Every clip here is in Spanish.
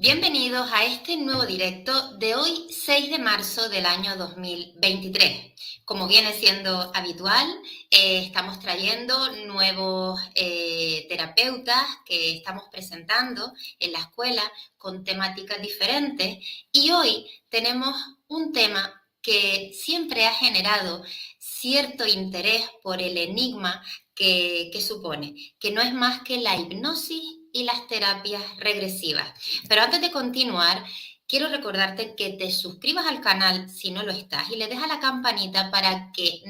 Bienvenidos a este nuevo directo de hoy, 6 de marzo del año 2023. Como viene siendo habitual, estamos trayendo nuevos terapeutas que estamos presentando en la escuela con temáticas diferentes y hoy tenemos un tema que siempre ha generado cierto interés por el enigma que supone, que no es más que la hipnosis y las terapias regresivas. Pero antes de continuar, quiero recordarte que te suscribas al canal si no lo estás y le des a la campanita para que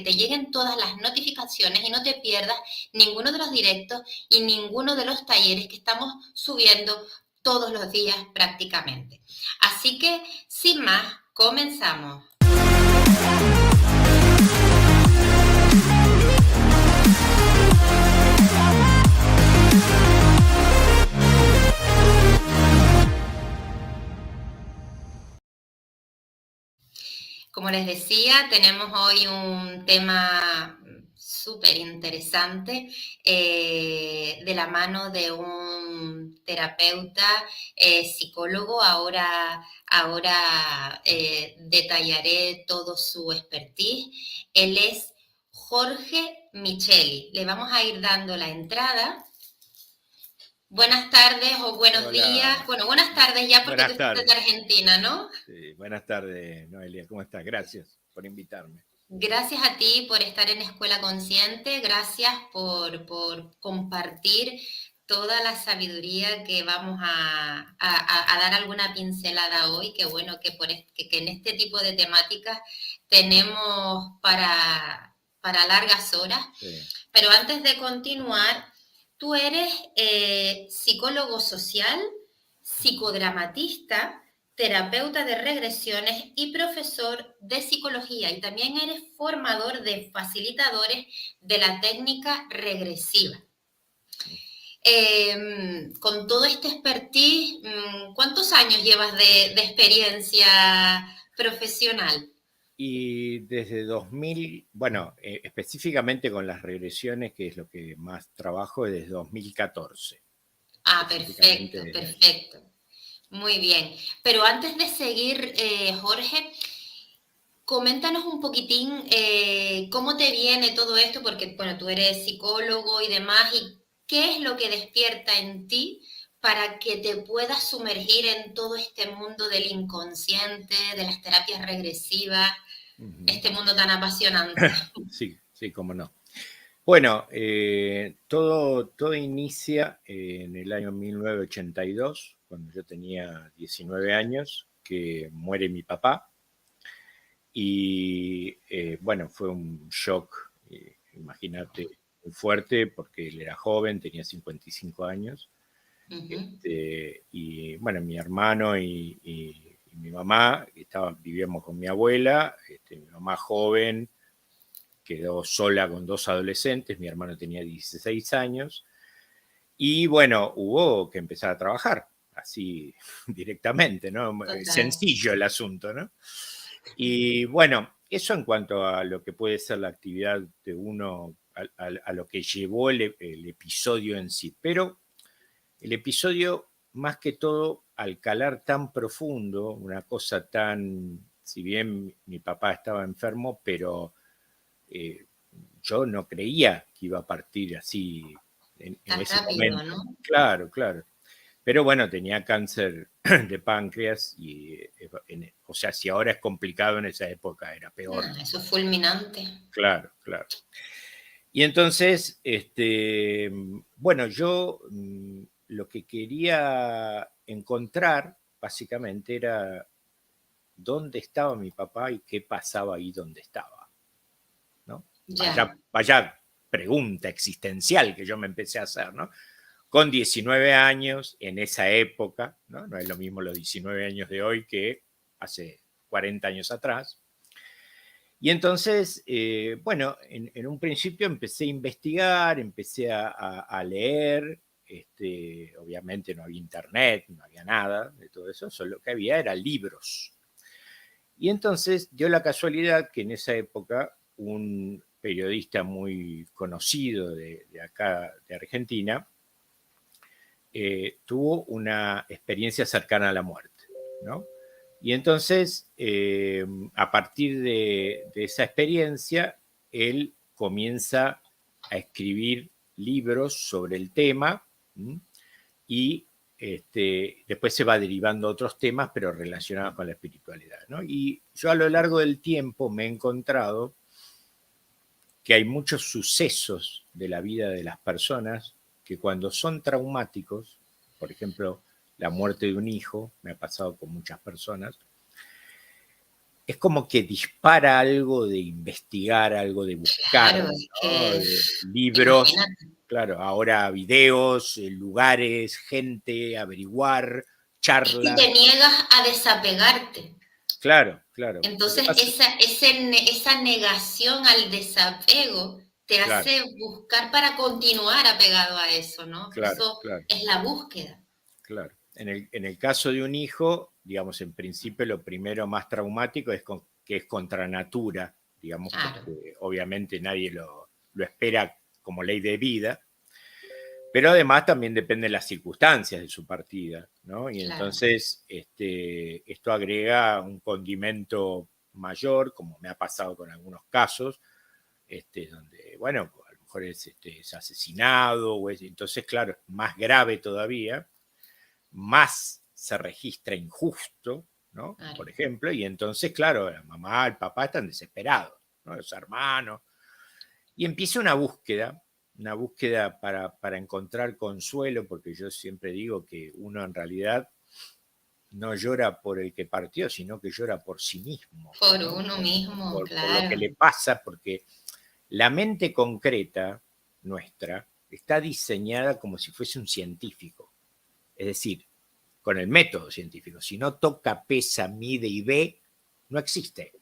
te lleguen todas las notificaciones y no te pierdas ninguno de los directos y ninguno de los talleres que estamos subiendo todos los días prácticamente. Así que, sin más, comenzamos. Como les decía, tenemos hoy un tema súper interesante de la mano de un terapeuta, psicólogo. Ahora detallaré todo su expertise. Él es Jorge Micheli. Le vamos a ir dando la entrada. Buenas tardes o buenos días. Bueno, buenas tardes ya porque tú estás de Argentina, ¿no? Sí, buenas tardes, Noelia. ¿Cómo estás? Gracias por invitarme. Gracias a ti por estar en Escuela Consciente. Gracias por compartir toda la sabiduría que vamos a dar alguna pincelada hoy. Que bueno que en este tipo de temáticas tenemos para largas horas. Sí. Pero antes de continuar, tú eres psicólogo social, psicodramatista, terapeuta de regresiones y profesor de psicología, y también eres formador de facilitadores de la técnica regresiva. Con todo este expertise, ¿cuántos años llevas de experiencia profesional? Y desde 2000, bueno, específicamente con las regresiones, que es lo que más trabajo, desde 2014. Ah, perfecto, perfecto. Muy bien. Pero antes de seguir, Jorge, coméntanos un poquitín cómo te viene todo esto, porque bueno, tú eres psicólogo y demás, y qué es lo que despierta en ti para que te puedas sumergir en todo este mundo del inconsciente, de las terapias regresivas, este mundo tan apasionante. Sí, cómo no. Bueno, todo inicia en el año 1982, cuando yo tenía 19 años, que muere mi papá. Y bueno, fue un shock, imagínate, muy fuerte, porque él era joven, tenía 55 años. Y bueno, mi hermano y mi mamá vivíamos con mi abuela. Mi mamá joven quedó sola con dos adolescentes, mi hermano tenía 16 años. Y bueno, hubo que empezar a trabajar, así directamente, ¿no? Total. Sencillo el asunto, ¿no? Y bueno, eso en cuanto a lo que puede ser la actividad de uno, a lo que llevó el episodio en sí. Pero el episodio, más que todo, al calar tan profundo, una cosa tan, si bien mi papá estaba enfermo, pero yo no creía que iba a partir así en ese rápido, momento. ¿no? Claro. Pero bueno, tenía cáncer de páncreas y, o sea, si ahora es complicado, en esa época era peor. Eso es fulminante. Claro. Y entonces, bueno, yo lo que quería encontrar básicamente era dónde estaba mi papá y qué pasaba ahí donde estaba, ¿no? Vaya pregunta existencial que yo me empecé a hacer, ¿no? Con 19 años, en esa época, ¿no? No es lo mismo los 19 años de hoy que hace 40 años atrás. Y entonces, bueno, en un principio empecé a investigar, empecé a leer. Obviamente no había internet, no había nada de todo eso, solo lo que había eran libros. Y entonces dio la casualidad que en esa época un periodista muy conocido de acá, de Argentina, tuvo una experiencia cercana a la muerte, ¿no? Y entonces, a partir de esa experiencia, él comienza a escribir libros sobre el tema, ¿m? Y después se va derivando a otros temas, pero relacionados con la espiritualidad, ¿no? Y yo a lo largo del tiempo me he encontrado que hay muchos sucesos de la vida de las personas que cuando son traumáticos, por ejemplo, la muerte de un hijo, me ha pasado con muchas personas, es como que dispara algo de investigar, algo de buscar, Claro, es ¿no? que Libros, imagínate. claro, ahora videos, lugares, gente, averiguar, Es que te charlas. niegas a desapegarte. Claro, claro. Lo que Entonces, pasa, esa negación al desapego te claro, hace buscar para continuar apegado a eso, ¿no? claro, Eso claro, es la búsqueda. claro. En el caso de un hijo, digamos, en principio lo primero más traumático es que es contra natura, digamos, Claro, porque obviamente nadie lo espera como ley de vida, pero además también depende de las circunstancias de su partida, ¿no? Y claro. entonces esto agrega un condimento mayor, como me ha pasado con algunos casos, donde, bueno, a lo mejor es asesinado, entonces, claro, es más grave todavía, más se registra injusto, ¿no? Claro. Por ejemplo, y entonces, claro, la mamá, el papá están desesperados, ¿no? Los hermanos, y empieza una búsqueda para encontrar consuelo, porque yo siempre digo que uno en realidad no llora por el que partió, sino que llora por sí mismo, Por ¿no? uno mismo, Por lo que claro. le pasa, porque la mente concreta nuestra está diseñada como si fuese un científico, es decir, con el método científico. Si no toca, pesa, mide y ve, no existe.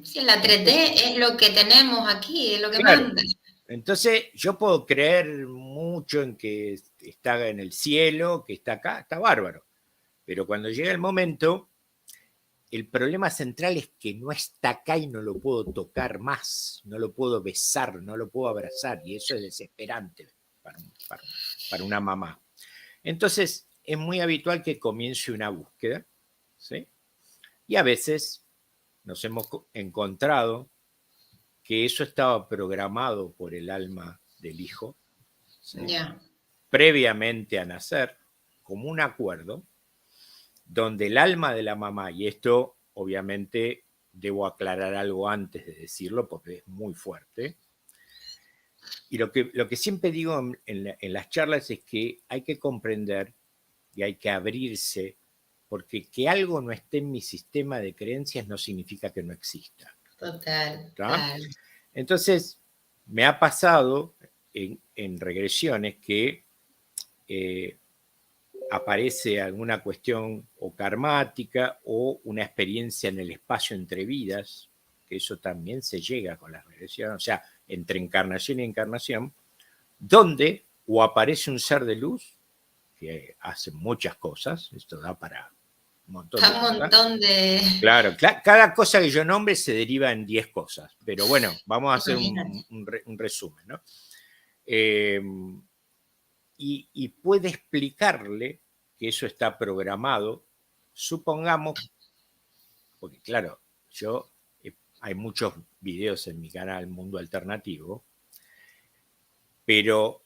Sí, la 3D Entonces, es lo que tenemos aquí, es lo que claro, manda. entonces yo puedo creer mucho en que está en el cielo, que está acá, está bárbaro. Pero cuando llega el momento, el problema central es que no está acá y no lo puedo tocar más, no lo puedo besar, no lo puedo abrazar, y eso es desesperante para una mamá. Entonces, es muy habitual que comience una búsqueda, ¿sí? Y a veces nos hemos encontrado que eso estaba programado por el alma del hijo, ¿sí? Ya. Previamente a nacer, como un acuerdo, donde el alma de la mamá, y esto obviamente debo aclarar algo antes de decirlo porque es muy fuerte, y lo que siempre digo en las charlas es que hay que comprender y hay que abrirse, porque que algo no esté en mi sistema de creencias no significa que no exista. Total, ¿Tá? claro. Entonces, me ha pasado en regresiones que aparece alguna cuestión o karmática o una experiencia en el espacio entre vidas, que eso también se llega con las regresiones, o sea, entre encarnación y encarnación, donde o aparece un ser de luz que hace muchas cosas, esto da para un montón Está de un cosas. montón de... Claro, cada cosa que yo nombre se deriva en 10 cosas, pero bueno, vamos a hacer Imagínate. un resumen, ¿no? Eh, y puede explicarle que eso está programado, supongamos, porque claro, yo hay muchos videos en mi canal Mundo Alternativo, pero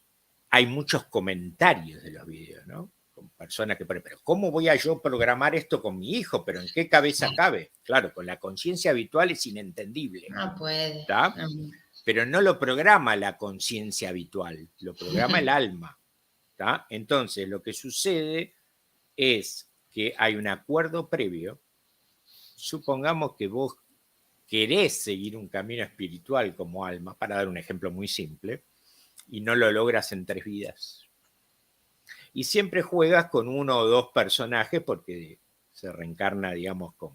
hay muchos comentarios de los videos, ¿no? Con personas que ponen, pero ¿cómo voy a yo programar esto con mi hijo? ¿Pero en qué cabeza cabe? Claro, con la conciencia habitual es inentendible, No puede. ¿está? No. Pero no lo programa la conciencia habitual, lo programa el alma, ¿está? Entonces, lo que sucede es que hay un acuerdo previo. Supongamos que vos querés seguir un camino espiritual como alma, para dar un ejemplo muy simple, y no lo logras en 3 vidas. Y siempre juegas con uno o dos personajes porque se reencarna, digamos, con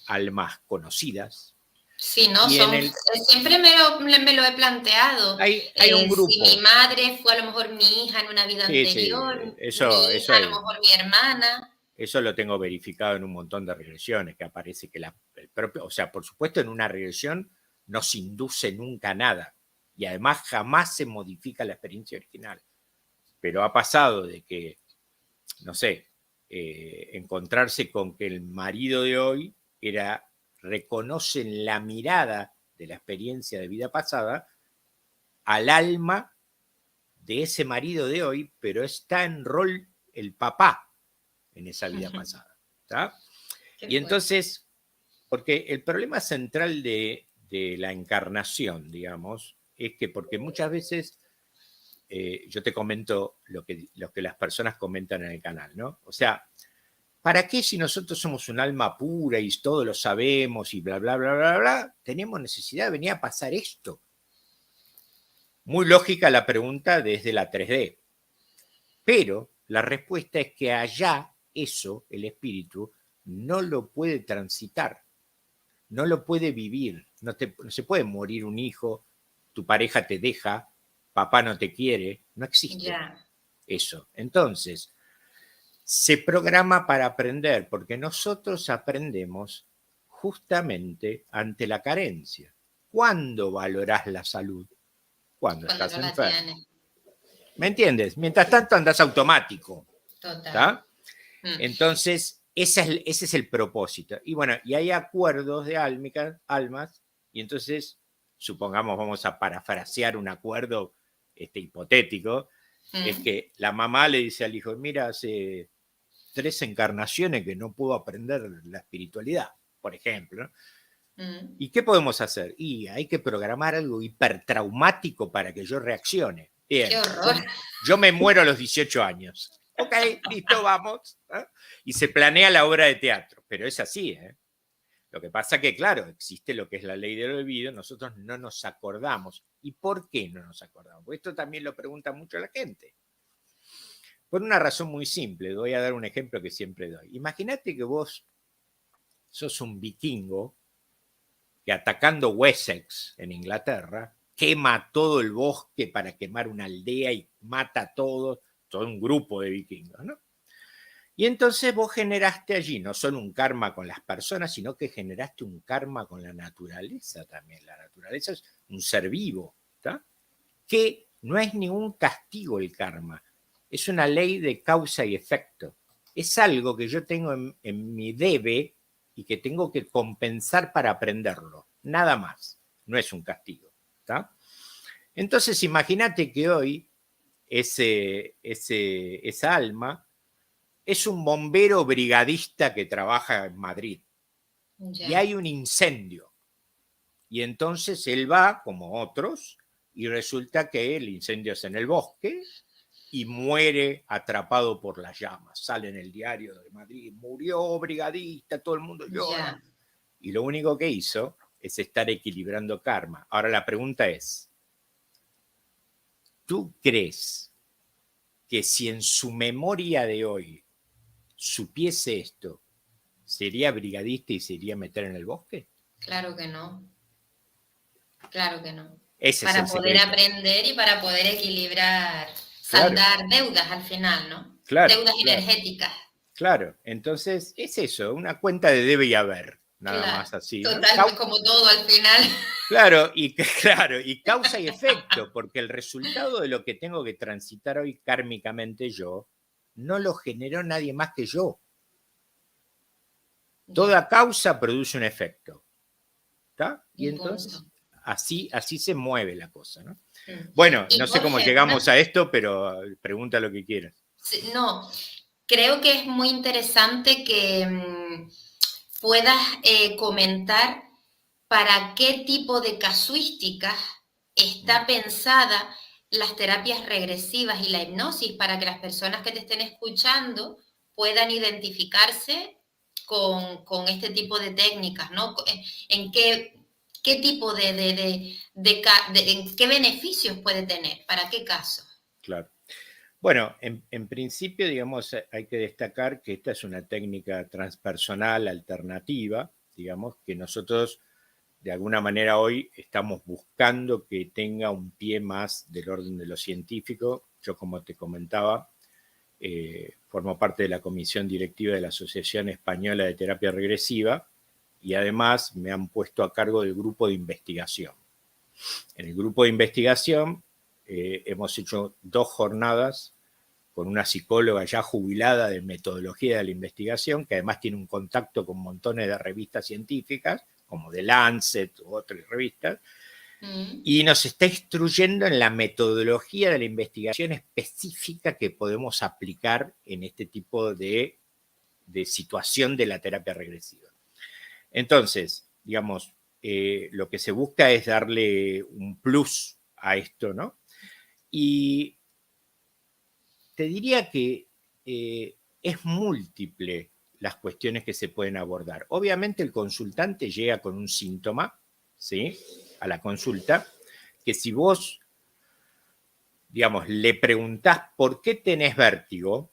almas conocidas. Sí, no, Y en son, el siempre me lo he planteado. hay un Si mi grupo. madre fue a lo mejor mi hija en una vida Sí, sí, anterior, eso, mi eso hija a lo hay. mejor mi hermana. Eso lo tengo verificado en un montón de regresiones, que aparece que el propio, o sea, por supuesto en una regresión no se induce nunca nada y además jamás se modifica la experiencia original. pero ha pasado de que, no sé, encontrarse con que el marido de hoy reconoce en la mirada de la experiencia de vida pasada al alma de ese marido de hoy, pero está en rol el papá en esa vida pasada. ¿Tá? Y entonces, porque el problema central de la encarnación, digamos, es que porque muchas veces, yo te comento lo que las personas comentan en el canal, ¿no? O sea, ¿para qué si nosotros somos un alma pura y todo lo sabemos y bla, bla, bla, bla, bla, tenemos necesidad de venir a pasar esto? Muy lógica la pregunta desde la 3D. Pero la respuesta es que allá eso, el espíritu, no lo puede transitar, no lo puede vivir. No se puede morir un hijo, tu pareja te deja, papá no te quiere, no existe eso. Entonces, se programa para aprender, porque nosotros aprendemos justamente ante la carencia. ¿Cuándo valorás la salud? Cuando estás no enfermo. ¿Me entiendes? Mientras tanto andás automático. Total. Entonces, ese es el propósito. Y bueno, y hay acuerdos de almas, y entonces, supongamos, vamos a parafrasear un acuerdo hipotético, es que la mamá le dice al hijo, mira, hace 3 encarnaciones que no puedo aprender la espiritualidad, por ejemplo. ¿Y qué podemos hacer? Y hay que programar algo hipertraumático para que yo reaccione. Bien, ¡Qué horror! Yo me muero a los 18 años. Ok, listo, vamos. Y se planea la obra de teatro, pero es así. Lo que pasa que, claro, existe lo que es la ley del olvido, nosotros no nos acordamos. ¿Y por qué no nos acordamos? Porque esto también lo pregunta mucho la gente. Por una razón muy simple, voy a dar un ejemplo que siempre doy. Imagínate que vos sos un vikingo que atacando Wessex en Inglaterra, quema todo el bosque para quemar una aldea y mata a todos, todo un grupo de vikingos, ¿no? Y entonces vos generaste allí no solo un karma con las personas, sino que generaste un karma con la naturaleza también. La naturaleza es un ser vivo, ¿tá? Que no es ningún castigo el karma, es una ley de causa y efecto. Es algo que yo tengo en mi debe y que tengo que compensar para aprenderlo, nada más, no es un castigo, ¿tá? Entonces imagínate que hoy esa alma es un bombero brigadista que trabaja en Madrid y hay un incendio y entonces él va, como otros, y resulta que el incendio es en el bosque y muere atrapado por las llamas. Sale en el diario de Madrid, murió brigadista, todo el mundo llora. Y lo único que hizo es estar equilibrando karma. Ahora la pregunta es, ¿tú crees que si en su memoria de hoy supiese esto, sería brigadista y se iría a meter en el bosque? Claro que no. Claro que no. Ese para es el poder secreto. aprender y para poder equilibrar, saldar deudas al final, ¿no? Claro, deudas energéticas. Claro, entonces es eso, una cuenta de debe y haber, nada más así. Total, como todo al final. Claro, y causa y efecto, porque el resultado de lo que tengo que transitar hoy kármicamente yo, no lo generó nadie más que yo. Toda causa produce un efecto. ¿Está? Y entonces así se mueve la cosa, ¿no? Bueno, no sé cómo llegamos a esto, pero pregunta lo que quieras. No, creo que es muy interesante que puedas comentar para qué tipo de casuísticas está pensada las terapias regresivas y la hipnosis para que las personas que te estén escuchando puedan identificarse con este tipo de técnicas, ¿no? En qué tipo en qué beneficios puede tener, para qué caso. Claro. Bueno, en principio, digamos, hay que destacar que esta es una técnica transpersonal alternativa, digamos, que nosotros de alguna manera hoy estamos buscando que tenga un pie más del orden de lo científico. Yo, como te comentaba, formo parte de la comisión directiva de la Asociación Española de Terapia Regresiva y además me han puesto a cargo del grupo de investigación. En el grupo de investigación hemos hecho 2 jornadas con una psicóloga ya jubilada de metodología de la investigación, que además tiene un contacto con montones de revistas científicas, como The Lancet u otras revistas, y nos está instruyendo en la metodología de la investigación específica que podemos aplicar en este tipo de situación de la terapia regresiva. Entonces, digamos, lo que se busca es darle un plus a esto, ¿no? Y te diría que es múltiple las cuestiones que se pueden abordar. Obviamente el consultante llega con un síntoma, ¿sí?, a la consulta, que si vos, digamos, le preguntás por qué tenés vértigo,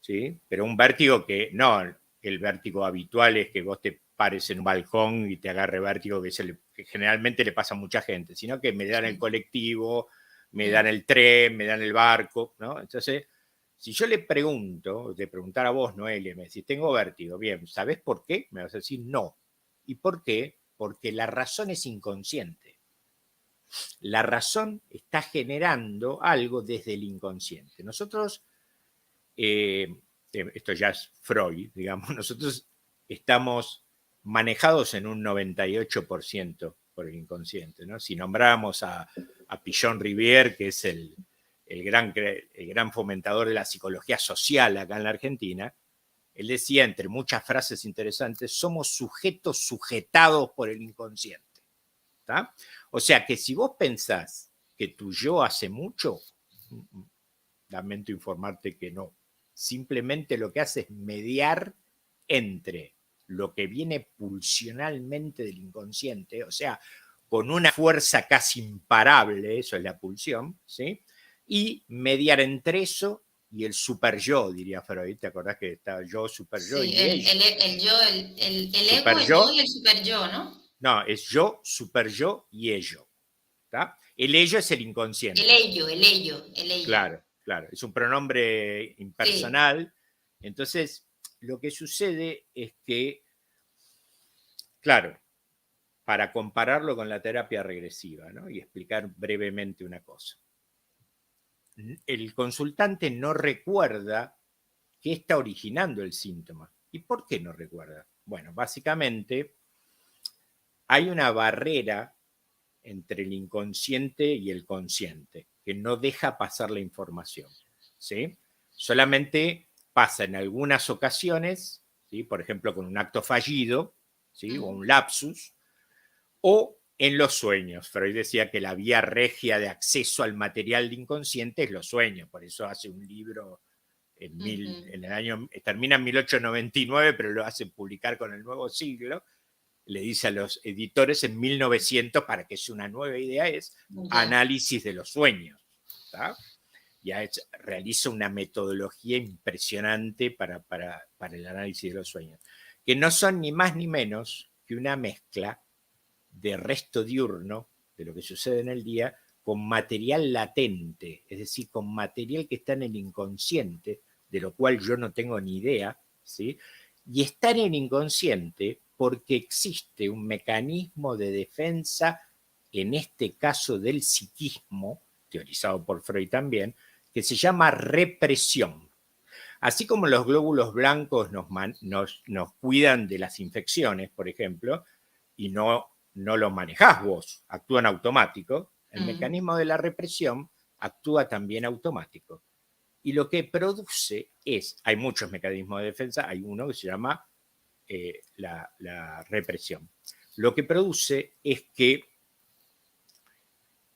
¿sí?, pero un vértigo que no, el vértigo habitual es que vos te pares en un balcón y te agarre vértigo, que generalmente le pasa a mucha gente, sino que me dan el colectivo, me dan el tren, me dan el barco, ¿no? Entonces, si yo le pregunto, de preguntar a vos, Noelia, me decís, tengo vértigo, bien, ¿sabés por qué? Me vas a decir, no. ¿Y por qué? Porque la razón es inconsciente. La razón está generando algo desde el inconsciente. Nosotros, esto ya es Freud, digamos, nosotros estamos manejados en un 98% por el inconsciente, ¿no? Si nombramos a Pichon Rivière, que es el gran fomentador de la psicología social acá en la Argentina, él decía, entre muchas frases interesantes, somos sujetos sujetados por el inconsciente. ¿Tá? O sea que si vos pensás que tu yo hace mucho, lamento informarte que no. Simplemente lo que hace es mediar entre lo que viene pulsionalmente del inconsciente, o sea, con una fuerza casi imparable, eso es la pulsión, ¿sí?, y mediar entre eso y el super yo, diría Freud. ¿Te acordás que está yo, super yo Sí, y ello? el yo, el ego, Super el yo yo, y el super yo, ¿no? no, es yo, super yo y ello. ¿Tá? El ello es el inconsciente. El ello, el ello. Claro, claro. Es un pronombre Sí. impersonal. Entonces, lo que sucede es que, claro, para compararlo con la terapia regresiva, ¿no?, y explicar brevemente una cosa. El consultante no recuerda qué está originando el síntoma. ¿Y por qué no recuerda? Bueno, básicamente hay una barrera entre el inconsciente y el consciente que no deja pasar la información, ¿sí? Solamente pasa en algunas ocasiones, ¿sí?, por ejemplo, con un acto fallido, ¿sí?, o un lapsus, o en los sueños. Freud decía que la vía regia de acceso al material de inconsciente es los sueños, por eso hace un libro en el año, termina en 1899, pero lo hace publicar con el nuevo siglo. Le dice a los editores en 1900, para que sea una nueva idea, es análisis de los sueños. ¿Tá? Ya realiza una metodología impresionante para el análisis de los sueños, que no son ni más ni menos que una mezcla de resto diurno, de lo que sucede en el día, con material latente, es decir, con material que está en el inconsciente, de lo cual yo no tengo ni idea, ¿sí? Y está en el inconsciente porque existe un mecanismo de defensa, en este caso del psiquismo, teorizado por Freud también, que se llama represión. Así como los glóbulos blancos nos cuidan de las infecciones, por ejemplo, y no los manejás vos, actúan automático, el mecanismo de la represión actúa también automático. Y lo que produce hay muchos mecanismos de defensa, hay uno que se llama la represión. Lo que produce es que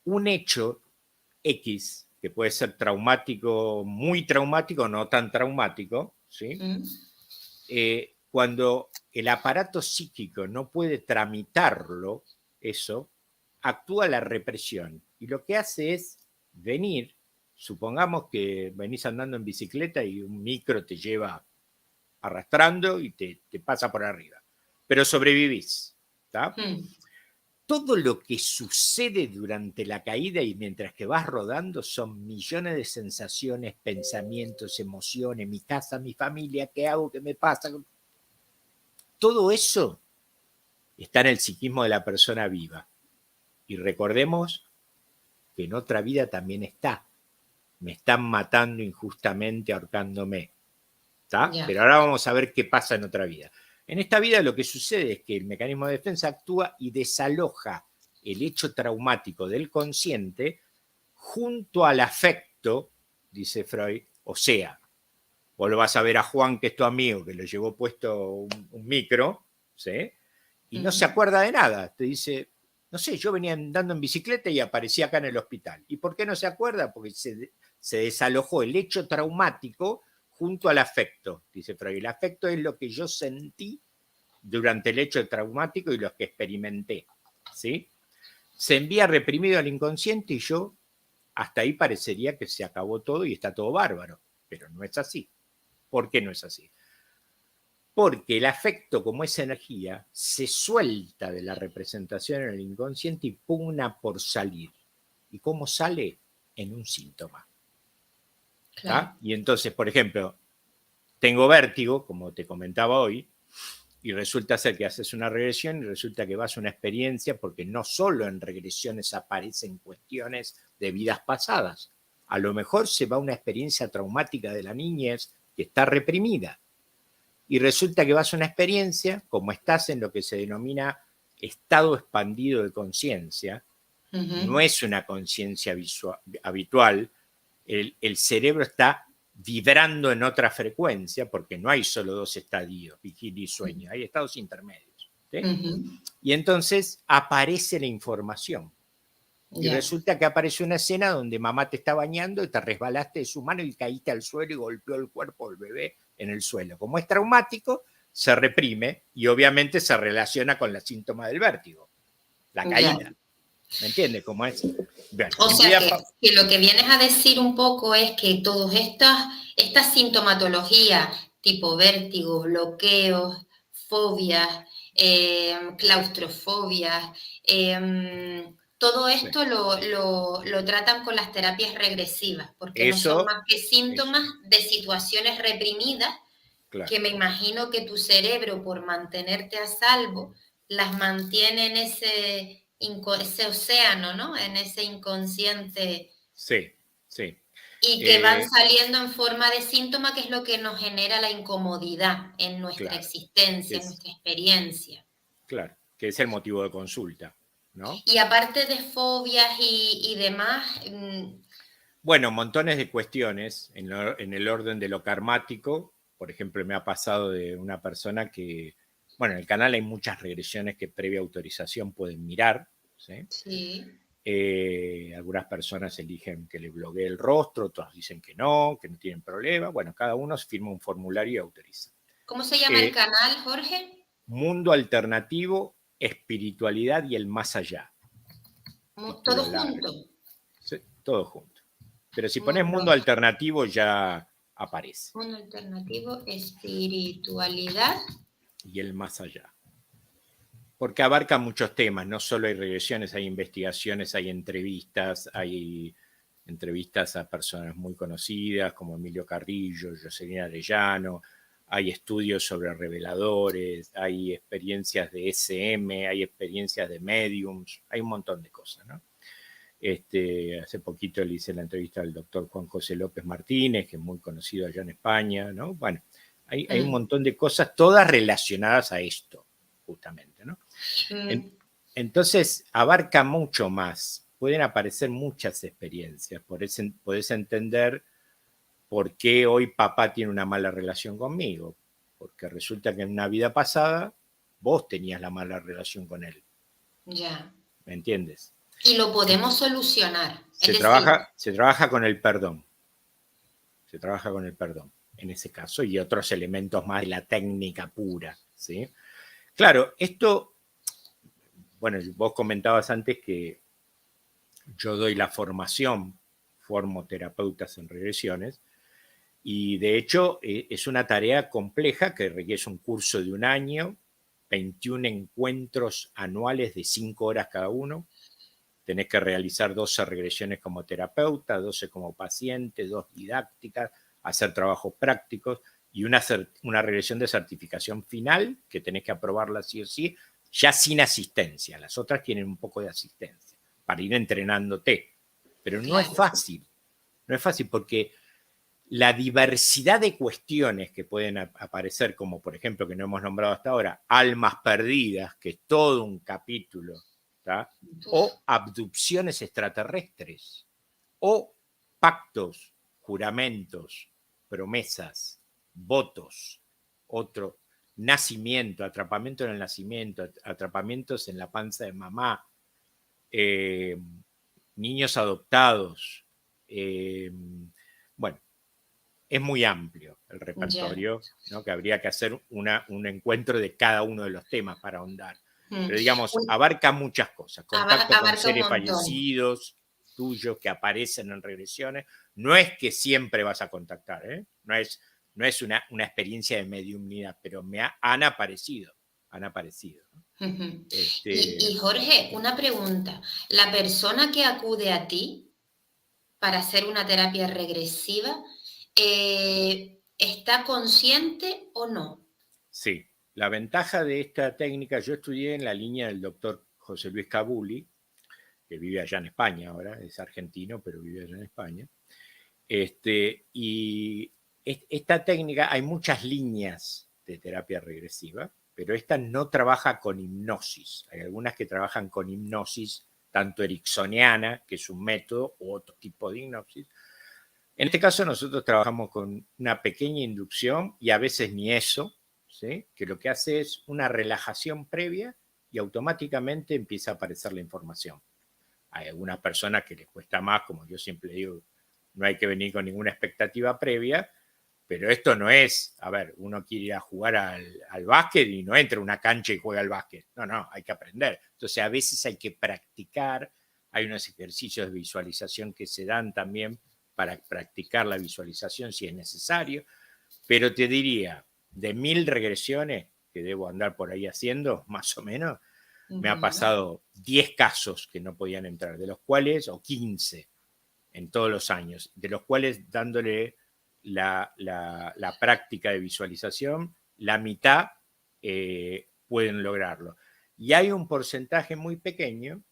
un hecho X, que puede ser traumático, muy traumático, no tan traumático, ¿sí? Cuando el aparato psíquico no puede tramitarlo, eso, actúa la represión. Y lo que hace es venir, supongamos que venís andando en bicicleta y un micro te lleva arrastrando y te pasa por arriba, pero sobrevivís. ¿Tá? Todo lo que sucede durante la caída y mientras que vas rodando son millones de sensaciones, pensamientos, emociones, mi casa, mi familia, ¿qué hago? ¿Qué me pasa? Todo eso está en el psiquismo de la persona viva. Y recordemos que en otra vida también está. me están matando injustamente, ahorcándome. ¿Tá? Ya. Pero ahora vamos a ver qué pasa en otra vida. En esta vida lo que sucede es que el mecanismo de defensa actúa y desaloja el hecho traumático del consciente junto al afecto, dice Freud, o sea, vos lo vas a ver a Juan, que es tu amigo, que le llevó puesto un micro, ¿sí? Y no se acuerda de nada. Te dice, no sé, yo venía andando en bicicleta y aparecí acá en el hospital. ¿Y por qué no se acuerda? Porque se desalojó el hecho traumático junto al afecto, dice Freud. El afecto es lo que yo sentí durante el hecho traumático y lo que experimenté, ¿sí? Se envía reprimido al inconsciente y yo, hasta ahí parecería que se acabó todo y está todo bárbaro, pero no es así. ¿Por qué no es así? Porque el afecto, como esa energía, se suelta de la representación en el inconsciente y pugna por salir. ¿Y cómo sale? En un síntoma. Claro. Y entonces, por ejemplo, tengo vértigo, como te comentaba hoy, y resulta ser que haces una regresión y resulta que vas a una experiencia, porque no solo en regresiones aparecen cuestiones de vidas pasadas. A lo mejor se va a una experiencia traumática de la niñez que está reprimida. Y resulta que vas a una experiencia, como estás en lo que se denomina estado expandido de conciencia, no es una conciencia habitual, el cerebro está vibrando en otra frecuencia, porque no hay solo dos estadios, vigilia y sueño, hay estados intermedios. ¿Sí? Y entonces aparece la información. Y resulta que aparece una escena donde mamá te está bañando y te resbalaste de su mano y caíste al suelo y golpeó el cuerpo del bebé en el suelo. Como es traumático, se reprime y obviamente se relaciona con los síntomas del vértigo, la caída. ¿Me entiendes cómo es? Bueno, o sea que lo que vienes a decir un poco es que todas esta sintomatología, tipo vértigo, bloqueos, fobias, claustrofobias, todo esto lo tratan con las terapias regresivas, porque no son más que síntomas de situaciones reprimidas, claro, que me imagino que tu cerebro, por mantenerte a salvo, las mantiene en ese océano, ¿no? En ese inconsciente. Sí, sí. Y que van saliendo en forma de síntoma, que es lo que nos genera la incomodidad en nuestra existencia, en nuestra experiencia. Claro, que es el motivo de consulta, ¿no? Y aparte de fobias y demás... Bueno, montones de cuestiones en el orden de lo karmático. Por ejemplo, me ha pasado de una persona que, bueno, en el canal hay muchas regresiones que previa autorización pueden mirar, ¿sí? Sí. Algunas personas eligen que le bloquee el rostro, otros dicen que no tienen problema. Bueno, cada uno firma un formulario y autoriza. ¿Cómo se llama el canal, Jorge? Mundo Alternativo, Espiritualidad y el Más Allá. ¿Todo junto? Sí, todo junto. Pero si pones Mundo Alternativo ya aparece. Mundo Alternativo, Espiritualidad. Y el Más Allá. Porque abarca muchos temas, no solo hay regresiones, hay investigaciones, hay entrevistas a personas muy conocidas como Emilio Carrillo, Jocelyn Arellano, hay estudios sobre reveladores, hay experiencias de SM, hay experiencias de mediums, hay un montón de cosas, ¿no? Hace poquito le hice la entrevista al doctor Juan José López Martínez, que es muy conocido allá en España, ¿no? Bueno, hay un montón de cosas, todas relacionadas a esto, justamente, ¿no? Entonces, abarca mucho más, pueden aparecer muchas experiencias, podés entender por qué hoy papá tiene una mala relación conmigo, porque resulta que en una vida pasada vos tenías la mala relación con él. Ya. ¿Me entiendes? Y lo podemos solucionar. Se trabaja con el perdón. Se trabaja con el perdón, en ese caso, y otros elementos más de la técnica pura, ¿sí? Claro, esto, bueno, vos comentabas antes que yo doy la formación, formo terapeutas en regresiones, y de hecho es una tarea compleja que requiere un curso de 1 año, 21 encuentros anuales de 5 horas cada uno. Tenés que realizar 12 regresiones como terapeuta, 12 como paciente, 2 didácticas, hacer trabajos prácticos y una regresión de certificación final que tenés que aprobarla sí o sí, ya sin asistencia. Las otras tienen un poco de asistencia para ir entrenándote. Pero no es fácil. no es fácil porque la diversidad de cuestiones que pueden aparecer, como por ejemplo que no hemos nombrado hasta ahora, almas perdidas, que es todo un capítulo, ¿tá? O abducciones extraterrestres, o pactos, juramentos, promesas, votos, otro, nacimiento, atrapamiento en el nacimiento, atrapamientos en la panza de mamá, niños adoptados, bueno, es muy amplio el repertorio, ¿no? Que habría que hacer un encuentro de cada uno de los temas para ahondar. Pero digamos, abarca muchas cosas. Contacto con seres fallecidos tuyos que aparecen en regresiones. No es que siempre vas a contactar, ¿eh? No es una experiencia de mediumnidad, pero han aparecido. Han aparecido. Y Jorge, una pregunta. ¿La persona que acude a ti para hacer una terapia regresiva está consciente o no? Sí, la ventaja de esta técnica, yo estudié en la línea del doctor José Luis Cabuli, que vive allá en España ahora, es argentino, pero vive allá en España. Y esta técnica, hay muchas líneas de terapia regresiva, pero esta no trabaja con hipnosis. Hay algunas que trabajan con hipnosis, tanto ericksoniana, que es un método, u otro tipo de hipnosis. En este caso nosotros trabajamos con una pequeña inducción y a veces ni eso, ¿sí? Que lo que hace es una relajación previa y automáticamente empieza a aparecer la información. Hay algunas personas que les cuesta más, como yo siempre digo, no hay que venir con ninguna expectativa previa, pero esto no es, a ver, uno quiere ir a jugar al básquet y no entra a una cancha y juega al básquet. No, hay que aprender. Entonces a veces hay que practicar, hay unos ejercicios de visualización que se dan también para practicar la visualización si es necesario, pero te diría, de 1000 regresiones que debo andar por ahí haciendo, más o menos, me ha pasado 10 casos que no podían entrar, de los cuales, o 15 en todos los años, de los cuales dándole la práctica de visualización, la mitad pueden lograrlo. Y hay un porcentaje muy pequeño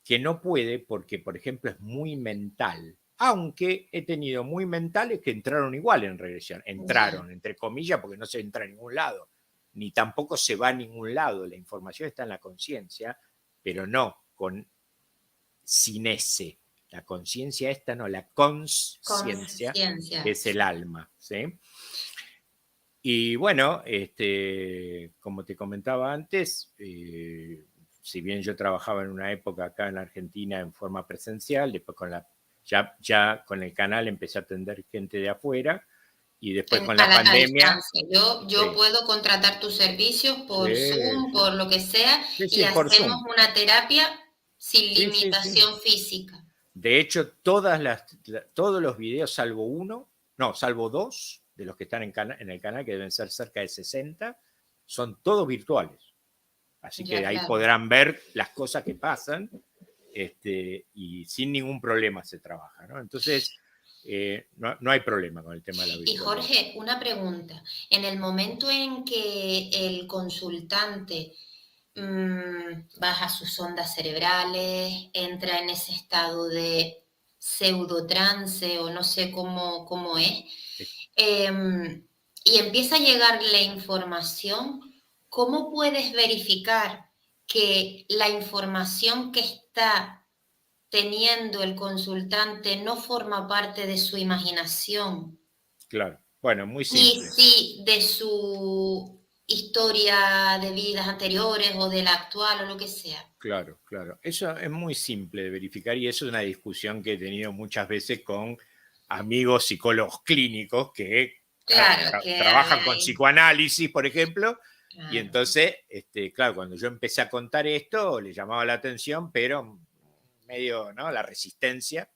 que no puede porque, por ejemplo, es muy mental. Aunque he tenido muy mentales que entraron igual en regresión. Entraron, entre comillas, porque no se entra a ningún lado. Ni tampoco se va a ningún lado. La información está en la conciencia, pero no sin ese. La conciencia esta no, la consciencia es el alma. ¿Sí? Y bueno, como te comentaba antes, si bien yo trabajaba en una época acá en Argentina en forma presencial, después ya con el canal empecé a atender gente de afuera y después con la pandemia. Yo puedo contratar tus servicios por Zoom, por lo que sea, y por hacemos Zoom. una terapia sin limitación física. De hecho, todos los videos, salvo 2 de los que están en el canal, que deben ser cerca de 60, son todos virtuales. Así que ahí podrán ver las cosas que pasan y sin ningún problema se trabaja, ¿no? Entonces, no hay problema con el tema de la virtualidad. Y Jorge, una pregunta. En el momento en que el consultante baja sus ondas cerebrales, entra en ese estado de pseudotrance o no sé cómo es, y empieza a llegarle información, ¿cómo puedes verificar que la información que está teniendo el consultante no forma parte de su imaginación? Claro, bueno, muy simple. Y sí, de su historia de vidas anteriores o de la actual o lo que sea. Claro. Eso es muy simple de verificar y eso es una discusión que he tenido muchas veces con amigos psicólogos clínicos que trabajan con psicoanálisis, por ejemplo, y entonces, claro, cuando yo empecé a contar esto, le llamaba la atención, pero medio, ¿no? La resistencia.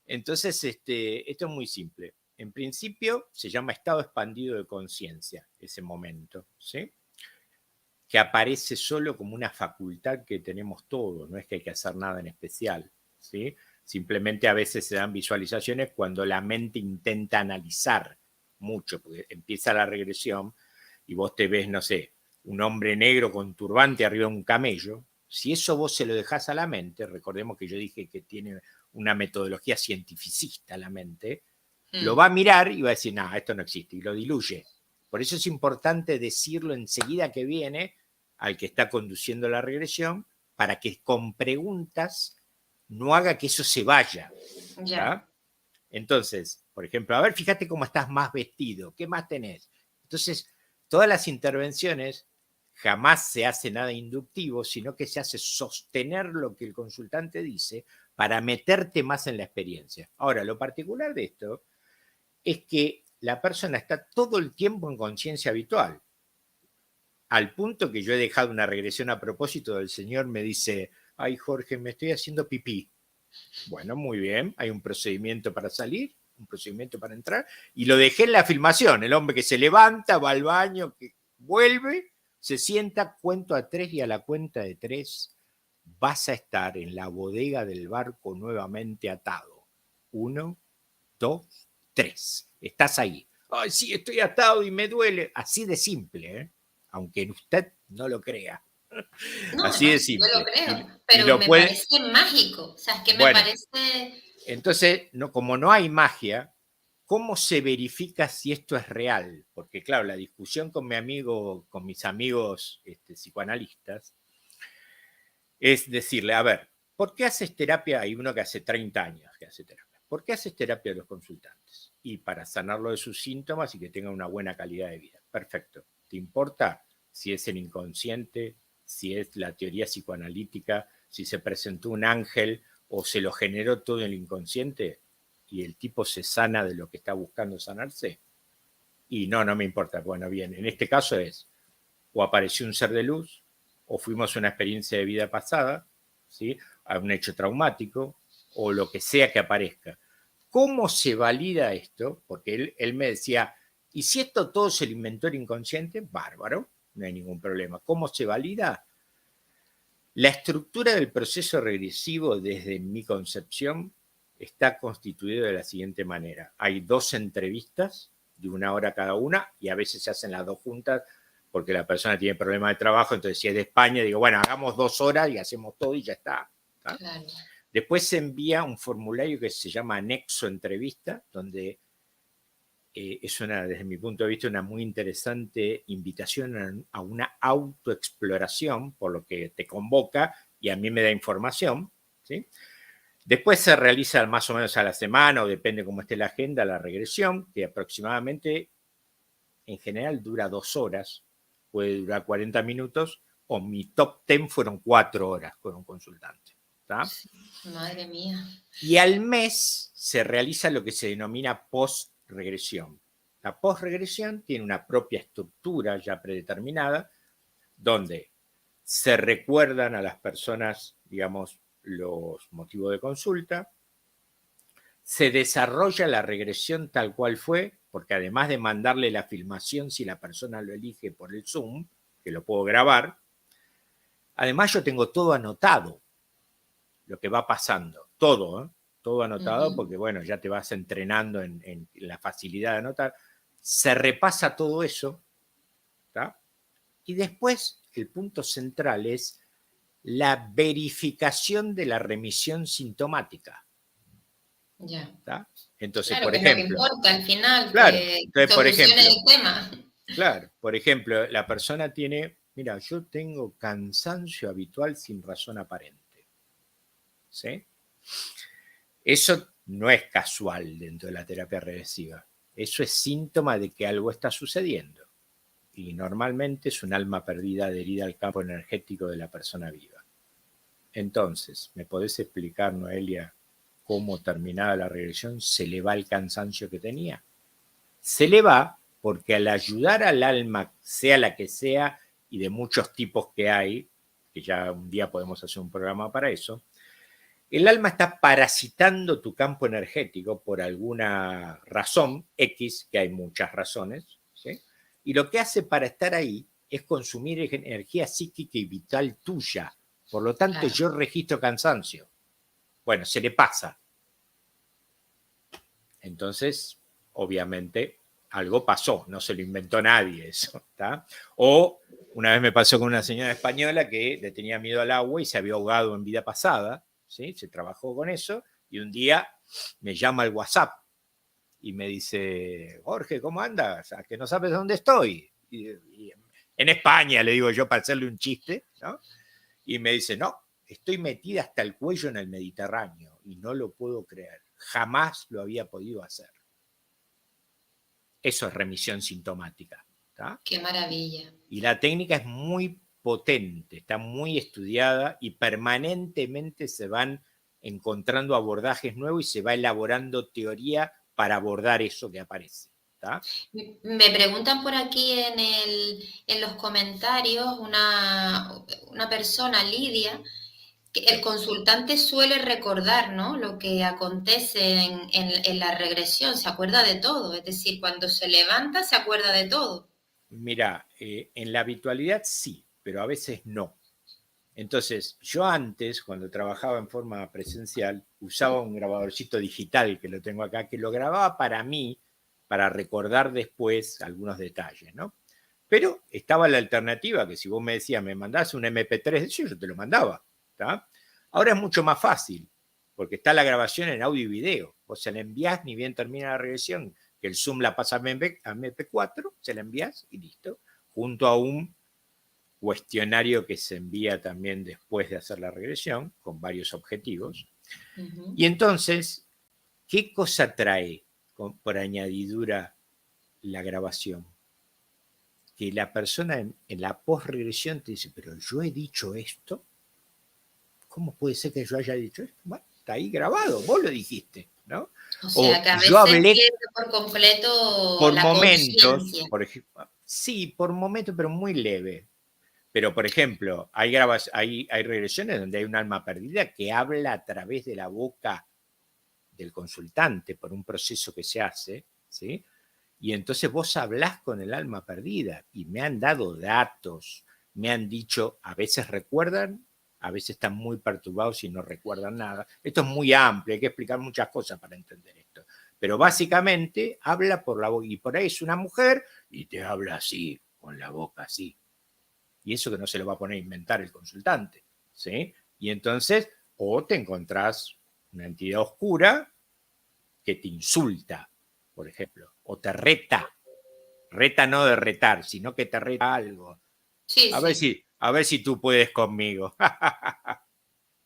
Entonces, esto es muy simple. En principio, se llama estado expandido de conciencia, ese momento, ¿sí? Que aparece solo como una facultad que tenemos todos, no es que hay que hacer nada en especial, ¿sí? Simplemente a veces se dan visualizaciones cuando la mente intenta analizar mucho, porque empieza la regresión y vos te ves, no sé, un hombre negro con turbante arriba de un camello. Si eso vos se lo dejás a la mente, recordemos que yo dije que tiene una metodología cientificista la mente, lo va a mirar y va a decir, no, esto no existe, y lo diluye. Por eso es importante decirlo enseguida que viene al que está conduciendo la regresión, para que con preguntas no haga que eso se vaya. ¿Tá? Entonces, por ejemplo, a ver, fíjate cómo estás más vestido, ¿qué más tenés? Entonces, todas las intervenciones jamás se hace nada inductivo, sino que se hace sostener lo que el consultante dice para meterte más en la experiencia. Ahora, lo particular de esto es que la persona está todo el tiempo en conciencia habitual, al punto que yo he dejado una regresión a propósito del señor, me dice, ay Jorge, me estoy haciendo pipí. Bueno, muy bien, hay un procedimiento para salir, un procedimiento para entrar, y lo dejé en la filmación, el hombre que se levanta, va al baño, que vuelve, se sienta, cuento a 3 y a la cuenta de 3 vas a estar en la bodega del barco nuevamente atado. 1, 2, 3. Estás ahí. Ay, sí, estoy atado y me duele. Así de simple, ¿eh? Aunque usted no lo crea. No, Así no, de sí, yo lo simple. creo, Y pero lo me puede... parece mágico. O sea, es que me Bueno, parece... entonces, no, como no hay magia, ¿cómo se verifica si esto es real? Porque, claro, la discusión con mi amigo, con mis amigos psicoanalistas, es decirle, a ver, ¿por qué haces terapia? Hay uno que hace 30 años que hace terapia. ¿Por qué haces terapia a los consultantes? Y para sanarlo de sus síntomas y que tengan una buena calidad de vida. Perfecto. ¿Te importa si es el inconsciente, si es la teoría psicoanalítica, si se presentó un ángel o se lo generó todo el inconsciente y el tipo se sana de lo que está buscando sanarse? Y no, no me importa. Bueno, bien, en este caso es, o apareció un ser de luz, o fuimos a una experiencia de vida pasada, ¿sí? A un hecho traumático, o lo que sea que aparezca. ¿Cómo se valida esto? Porque él me decía, ¿y si esto todo se lo inventó el inconsciente? Bárbaro, no hay ningún problema. ¿Cómo se valida? La estructura del proceso regresivo, desde mi concepción, está constituido de la siguiente manera. Hay 2 entrevistas de 1 hora cada una, y a veces se hacen las 2 juntas porque la persona tiene problemas de trabajo, entonces si es de España, digo, bueno, hagamos 2 horas y hacemos todo y ya está. Claro. Después se envía un formulario que se llama anexo entrevista, donde es desde mi punto de vista, una muy interesante invitación a una autoexploración, por lo que te convoca y a mí me da información, ¿sí? Después se realiza más o menos a la semana, o depende cómo esté la agenda, la regresión, que aproximadamente, en general, dura 2 horas, puede durar 40 minutos, o mi top 10 fueron 4 horas con un consultante. Sí, madre mía. Y al mes se realiza lo que se denomina post-regresión. La post-regresión tiene una propia estructura ya predeterminada, donde se recuerdan a las personas, digamos, los motivos de consulta, se desarrolla la regresión tal cual fue, porque además de mandarle la filmación si la persona lo elige por el Zoom, que lo puedo grabar, además yo tengo todo anotado, lo que va pasando, todo, ¿eh? Todo anotado, porque bueno, ya te vas entrenando en la facilidad de anotar. Se repasa todo eso, ¿tá? Y después el punto central es la verificación de la remisión sintomática. Ya. ¿Tá? Entonces, Claro, por que es lo que ejemplo, importa al final, claro, que entonces, por solucione ejemplo, el tema. claro, por ejemplo, la persona tiene, mira, yo tengo cansancio habitual sin razón aparente, ¿sí? Eso no es casual dentro de la terapia regresiva. Eso es síntoma de que algo está sucediendo. Y normalmente es un alma perdida adherida al campo energético de la persona viva. Entonces, ¿me podés explicar, Noelia, cómo terminada la regresión se le va el cansancio que tenía? Se le va porque al ayudar al alma, sea la que sea, y de muchos tipos que hay, que ya un día podemos hacer un programa para eso, el alma está parasitando tu campo energético por alguna razón X, que hay muchas razones, ¿sí? Y lo que hace para estar ahí es consumir energía psíquica y vital tuya. Por lo tanto, Claro. yo registro cansancio. Bueno, se le pasa. Entonces, obviamente, algo pasó, no se lo inventó nadie eso, ¿tá? O una vez me pasó con una señora española que le tenía miedo al agua y se había ahogado en vida pasada, ¿sí? Se trabajó con eso Y un día me llama al WhatsApp y me dice, Jorge, ¿cómo andas? ¿A que no sabes dónde estoy? Y en España, le digo yo para hacerle un chiste, ¿no? Y me dice, no, estoy metida hasta el cuello en el Mediterráneo y no lo puedo creer. Jamás lo había podido hacer. Eso es remisión sintomática. ¿Tá? Qué maravilla. Y la técnica es muy potente, está muy estudiada y permanentemente se van encontrando abordajes nuevos y se va elaborando teoría para abordar eso que aparece. ¿Tá? Me preguntan por aquí en los comentarios una persona, Lidia, que el consultante suele recordar, ¿no?, lo que acontece en la regresión, se acuerda de todo, es decir, cuando se levanta se acuerda de todo. Mira, en la habitualidad sí, pero a veces no. Entonces, yo antes, cuando trabajaba en forma presencial, usaba un grabadorcito digital, que lo tengo acá, que lo grababa para mí, para recordar después algunos detalles, ¿no? Pero estaba la alternativa, que si vos me decías, me mandás un MP3 de eso, yo te lo mandaba. ¿Tá? Ahora es mucho más fácil, porque está la grabación en audio y video. Vos se la enviás, ni bien termina la regresión, que el Zoom la pasa a MP4, se la envías y listo, junto a un cuestionario que se envía también después de hacer la regresión, con varios objetivos. Y entonces, ¿qué cosa trae por añadidura la grabación? Que la persona en la posregresión te dice, pero yo he dicho esto. ¿Cómo puede ser que yo haya dicho esto? Bueno, está ahí grabado, vos lo dijiste, ¿no? O sea, que a yo veces hablé pierde por completo por la momentos, conciencia. por ejemplo, sí, por momentos, pero muy leve. Pero, por ejemplo, hay regresiones donde hay un alma perdida que habla a través de la boca del consultante por un proceso que se hace, ¿sí? Y entonces vos hablás con el alma perdida y me han dado datos, me han dicho, a veces recuerdan, a veces están muy perturbados y no recuerdan nada. Esto es muy amplio, hay que explicar muchas cosas para entender esto. Pero básicamente habla por la boca y por ahí es una mujer y te habla así, con la boca así. Y eso que no se lo va a poner a inventar el consultante, ¿sí? Y entonces, o te encontrás una entidad oscura que te insulta, por ejemplo, o te reta no de retar, sino que te reta algo. Sí, sí. A ver si tú puedes conmigo.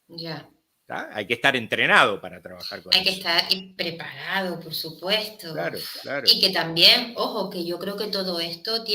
Ya. Hay que estar entrenado para trabajar con Hay que eso. estar preparado, por supuesto. Claro, claro. Y que también, ojo, que yo creo que todo esto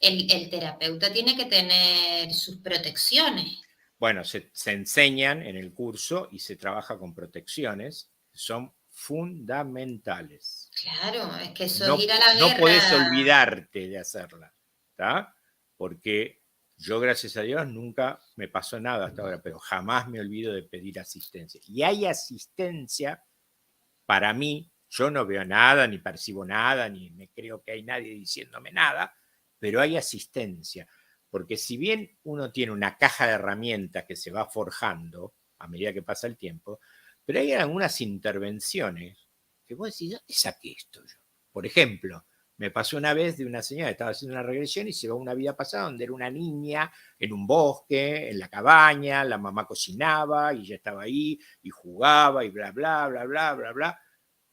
el terapeuta tiene que tener sus protecciones. Bueno, se enseñan en el curso y se trabaja con protecciones que son fundamentales. Claro, es que eso es No, ir a la no podés guerra. olvidarte de hacerla, ¿tá? Porque yo, gracias a Dios, nunca me pasó nada hasta ahora, pero jamás me olvido de pedir asistencia. Y hay asistencia para mí, yo no veo nada, ni percibo nada, ni me creo que hay nadie diciéndome nada, pero hay asistencia. Porque si bien uno tiene una caja de herramientas que se va forjando a medida que pasa el tiempo, pero hay algunas intervenciones que vos decís, ¿dónde saqué esto yo? Por ejemplo, me pasó una vez de una señora que estaba haciendo una regresión y se va a una vida pasada donde era una niña en un bosque, en la cabaña, la mamá cocinaba y ella estaba ahí y jugaba y bla, bla, bla, bla, bla, bla.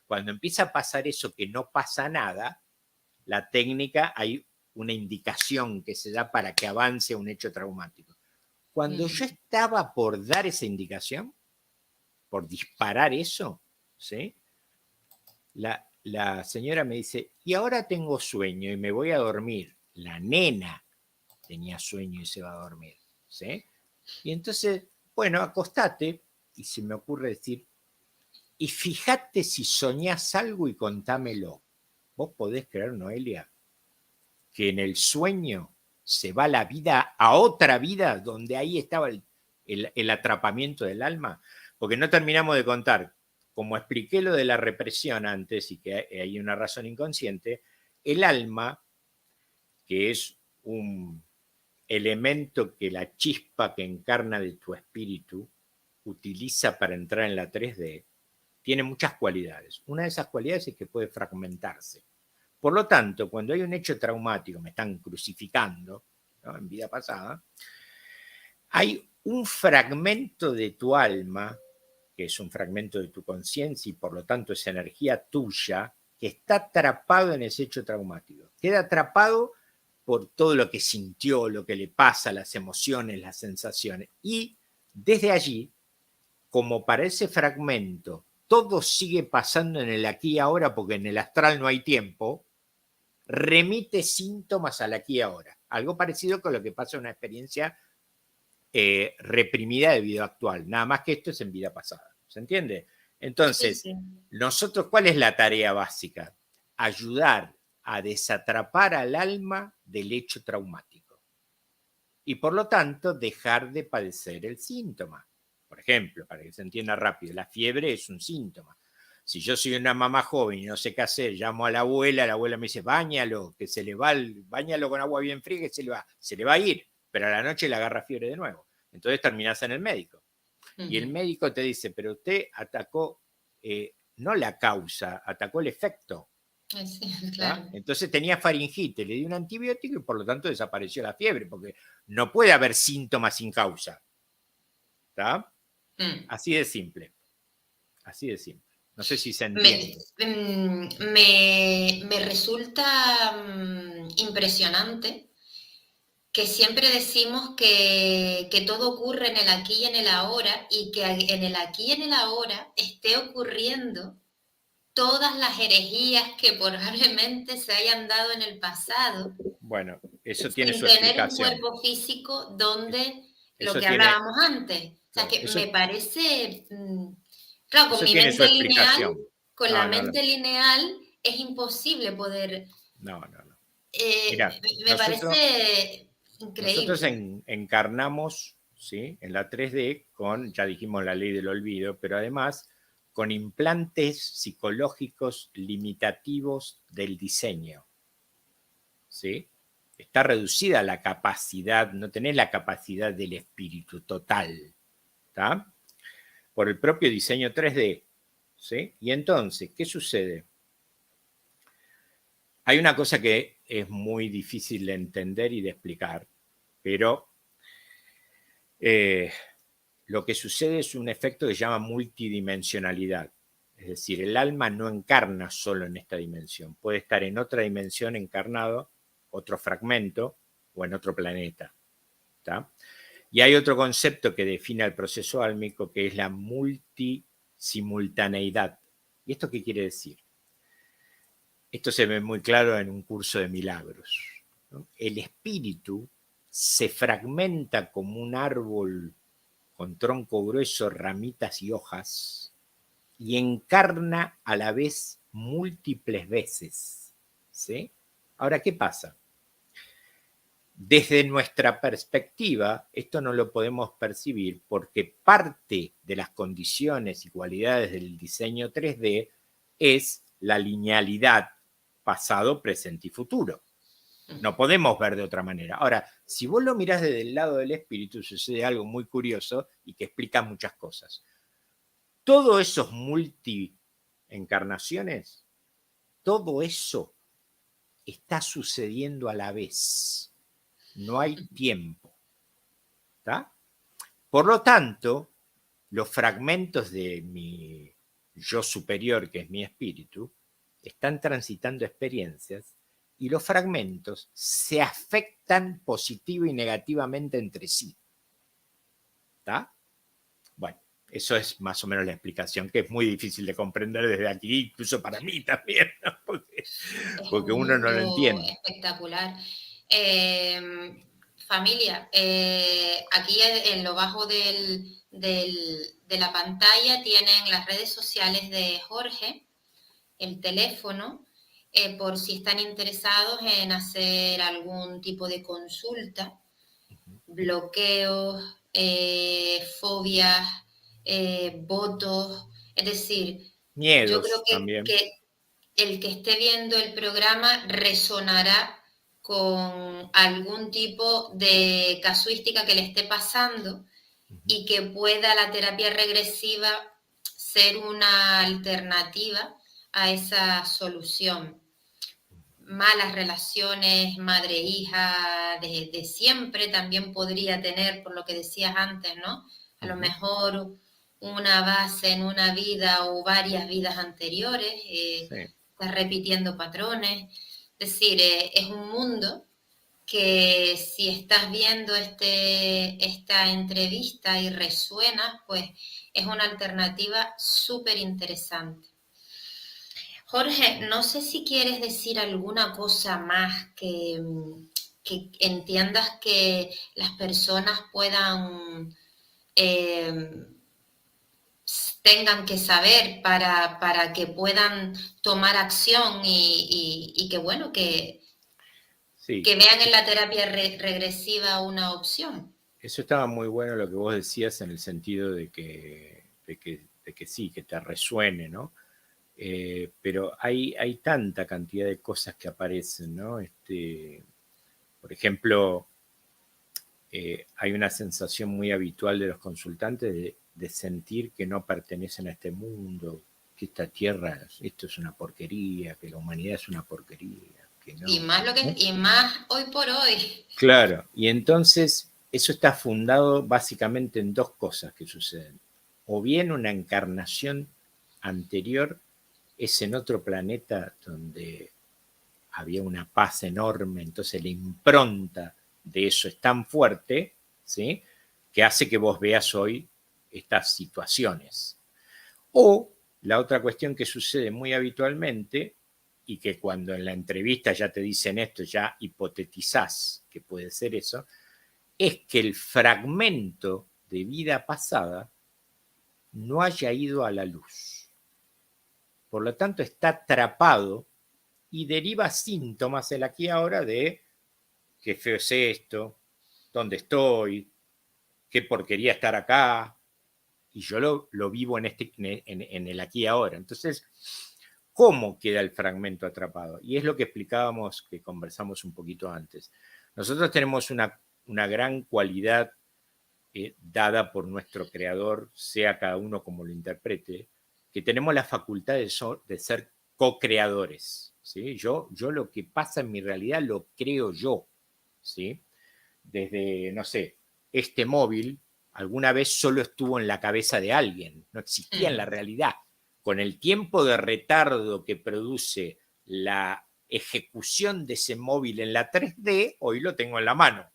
Cuando empieza a pasar eso que no pasa nada, la técnica hay una indicación que se da para que avance un hecho traumático. Cuando yo estaba por dar esa indicación, por disparar eso, ¿sí? La señora me dice, y ahora tengo sueño y me voy a dormir. La nena tenía sueño y se va a dormir, ¿sí? Y entonces, bueno, acostate, y se me ocurre decir, y fíjate si soñás algo y contámelo. ¿Vos podés creer, Noelia, que en el sueño se va la vida a otra vida donde ahí estaba el atrapamiento del alma? Porque no terminamos de contar. Como expliqué lo de la represión antes y que hay una razón inconsciente, el alma, que es un elemento que la chispa que encarna de tu espíritu utiliza para entrar en la 3D, tiene muchas cualidades. Una de esas cualidades es que puede fragmentarse. Por lo tanto, cuando hay un hecho traumático, me están crucificando, ¿no?, en vida pasada, hay un fragmento de tu alma que es un fragmento de tu conciencia y por lo tanto es energía tuya, que está atrapado en ese hecho traumático. Queda atrapado por todo lo que sintió, lo que le pasa, las emociones, las sensaciones. Y desde allí, como para ese fragmento, todo sigue pasando en el aquí y ahora, porque en el astral no hay tiempo, remite síntomas al aquí y ahora. Algo parecido con lo que pasa en una experiencia reprimida de vida actual. Nada más que esto es en vida pasada. ¿Se entiende? Sí, Entonces, sí. nosotros, ¿cuál es la tarea básica? Ayudar a desatrapar al alma del hecho traumático. Y por lo tanto, dejar de padecer el síntoma. Por ejemplo, para que se entienda rápido, la fiebre es un síntoma. Si yo soy una mamá joven y no sé qué hacer, llamo a la abuela me dice, báñalo, que se le va, báñalo con agua bien fría, que se le va a ir, pero a la noche le agarra fiebre de nuevo. Entonces terminás en el médico. Y el médico te dice, pero usted atacó no la causa, atacó el efecto. Sí, ¿Tá? claro. Entonces tenía faringite, le di un antibiótico y por lo tanto desapareció la fiebre, porque no puede haber síntomas sin causa. ¿Tá? Así de simple. Así de simple. No sé si se entiende. Me resulta impresionante que siempre decimos que todo ocurre en el aquí y en el ahora, y que en el aquí y en el ahora esté ocurriendo todas las herejías que probablemente se hayan dado en el pasado, Bueno, eso tiene sin su tener un explicación. cuerpo físico donde lo Eso que tiene, hablábamos antes. O sea, claro, que eso, me parece, claro, con eso mi tiene su mente lineal, explicación. con la No, no, no, mente lineal es imposible poder, no, no, no. eh, Mira, me parece nosotros increíble. encarnamos, ¿sí?, en la 3D con, ya dijimos, la ley del olvido, pero además con implantes psicológicos limitativos del diseño. ¿Sí? Está reducida la capacidad, no tenés la capacidad del espíritu total, ¿tá? Por el propio diseño 3D. ¿Sí? Y entonces, ¿qué sucede? Hay una cosa que es muy difícil de entender y de explicar, pero lo que sucede es un efecto que se llama multidimensionalidad. Es decir, el alma no encarna solo en esta dimensión, puede estar en otra dimensión encarnado, otro fragmento o en otro planeta. ¿Tá? Y hay otro concepto que define el proceso álmico que es la multisimultaneidad. ¿Y esto qué quiere decir? Esto se ve muy claro en un curso de milagros, ¿no? El espíritu se fragmenta como un árbol con tronco grueso, ramitas y hojas, y encarna a la vez múltiples veces. ¿Sí? Ahora, ¿qué pasa? Desde nuestra perspectiva, esto no lo podemos percibir porque parte de las condiciones y cualidades del diseño 3D es la linealidad pasado, presente y futuro. No podemos ver de otra manera. Ahora, si vos lo mirás desde el lado del espíritu, sucede algo muy curioso y que explica muchas cosas. Todos esos multi-encarnaciones, todo eso está sucediendo a la vez. No hay tiempo. ¿Tá? Por lo tanto, los fragmentos de mi yo superior, que es mi espíritu, están transitando experiencias y los fragmentos se afectan positiva y negativamente entre sí. ¿Tá? Bueno, eso es más o menos la explicación, que es muy difícil de comprender desde aquí, incluso para mí también, ¿no? Es Porque un uno no lo mundo entiende. espectacular. Familia, aquí en lo bajo de la pantalla tienen las redes sociales de Jorge, el teléfono, por si están interesados en hacer algún tipo de consulta, bloqueos, fobias, votos. Es decir, yo creo Miedos también. que el que esté viendo el programa resonará con algún tipo de casuística que le esté pasando y que pueda la terapia regresiva ser una alternativa a esa solución. Malas relaciones madre-hija de siempre también podría tener, por lo que decías antes, ¿no? A lo mejor una base en una vida o varias vidas anteriores, sí, estás repitiendo patrones. Es decir, es un mundo que si estás viendo esta entrevista y resuenas, pues es una alternativa súper interesante. Jorge, no sé si quieres decir alguna cosa más que entiendas que las personas puedan, eh, tengan que saber para que puedan tomar acción y que, bueno, sí. que vean en la terapia regresiva una opción. Eso estaba muy bueno lo que vos decías en el sentido de que sí, que te resuene, ¿no? Pero hay tanta cantidad de cosas que aparecen, ¿no? Por ejemplo, hay una sensación muy habitual de los consultantes de sentir que no pertenecen a este mundo, que esta tierra, esto es una porquería, que la humanidad es una porquería, que Y no. más, ¿No? y más hoy por hoy. Claro, y entonces eso está fundado básicamente en dos cosas que suceden. O bien una encarnación anterior es en otro planeta donde había una paz enorme, entonces la impronta de eso es tan fuerte, ¿sí? Que hace que vos veas hoy estas situaciones. O la otra cuestión que sucede muy habitualmente y que cuando en la entrevista ya te dicen esto, ya hipotetizás que puede ser eso, es que el fragmento de vida pasada no haya ido a la luz. Por lo tanto, está atrapado y deriva síntomas el aquí y ahora de qué feo es esto, dónde estoy, qué porquería estar acá, y yo lo vivo en el aquí y ahora. Entonces, ¿cómo queda el fragmento atrapado? Y es lo que explicábamos, que conversamos un poquito antes. Nosotros tenemos una gran cualidad dada por nuestro creador, sea cada uno como lo interprete, que tenemos la facultad de ser co-creadores. ¿Sí? Yo lo que pasa en mi realidad lo creo yo. ¿Sí? Desde, no sé, este móvil alguna vez solo estuvo en la cabeza de alguien, no existía en la realidad. Con el tiempo de retardo que produce la ejecución de ese móvil en la 3D, hoy lo tengo en la mano.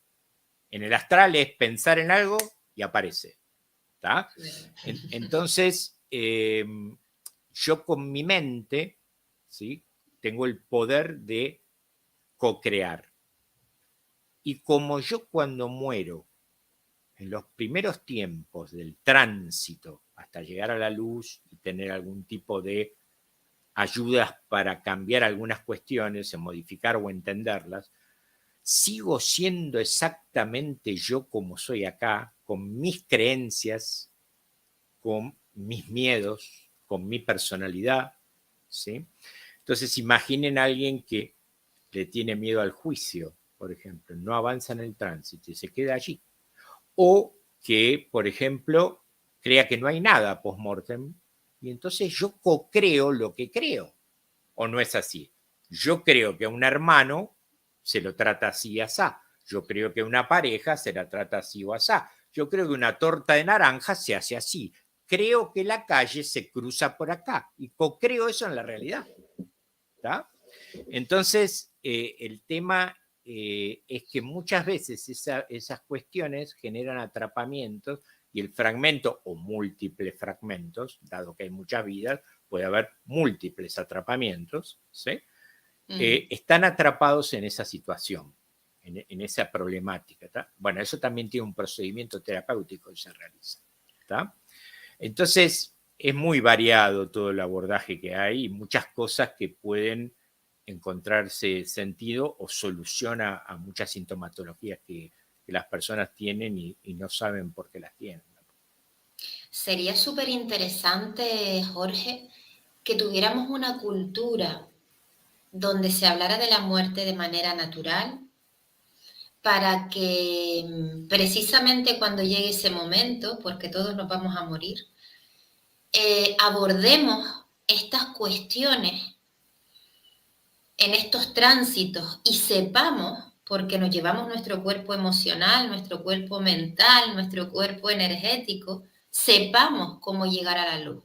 En el astral es pensar en algo y aparece. ¿Tá? Entonces, yo con mi mente, ¿sí? Tengo el poder de co-crear. Y como yo cuando muero, en los primeros tiempos del tránsito hasta llegar a la luz y tener algún tipo de ayudas para cambiar algunas cuestiones, modificar o entenderlas, sigo siendo exactamente yo como soy acá, con mis creencias, con mis miedos, con mi personalidad, ¿sí? Entonces imaginen a alguien que le tiene miedo al juicio, por ejemplo, no avanza en el tránsito y se queda allí. O que, por ejemplo, crea que no hay nada post-mortem y entonces yo co-creo lo que creo. ¿O no es así? Yo creo que a un hermano se lo trata así y asá. Yo creo que a una pareja se la trata así o asá. Yo creo que una torta de naranja se hace así. Creo que la calle se cruza por acá y co-creo eso en la realidad. ¿Tá? Entonces, el tema es que muchas veces esas cuestiones generan atrapamientos y el fragmento o múltiples fragmentos, dado que hay muchas vidas, puede haber múltiples atrapamientos, ¿sí? Están atrapados en esa situación, en esa problemática. ¿tá? Bueno, eso también tiene un procedimiento terapéutico que se realiza. ¿tá? Entonces, es muy variado todo el abordaje que hay y muchas cosas que pueden encontrarse sentido o solución a muchas sintomatologías que las personas tienen y no saben por qué las tienen. Sería súper interesante, Jorge, que tuviéramos una cultura donde se hablara de la muerte de manera natural, para que precisamente cuando llegue ese momento, porque todos nos vamos a morir, abordemos estas cuestiones en estos tránsitos y sepamos, porque nos llevamos nuestro cuerpo emocional, nuestro cuerpo mental, nuestro cuerpo energético, sepamos cómo llegar a la luz.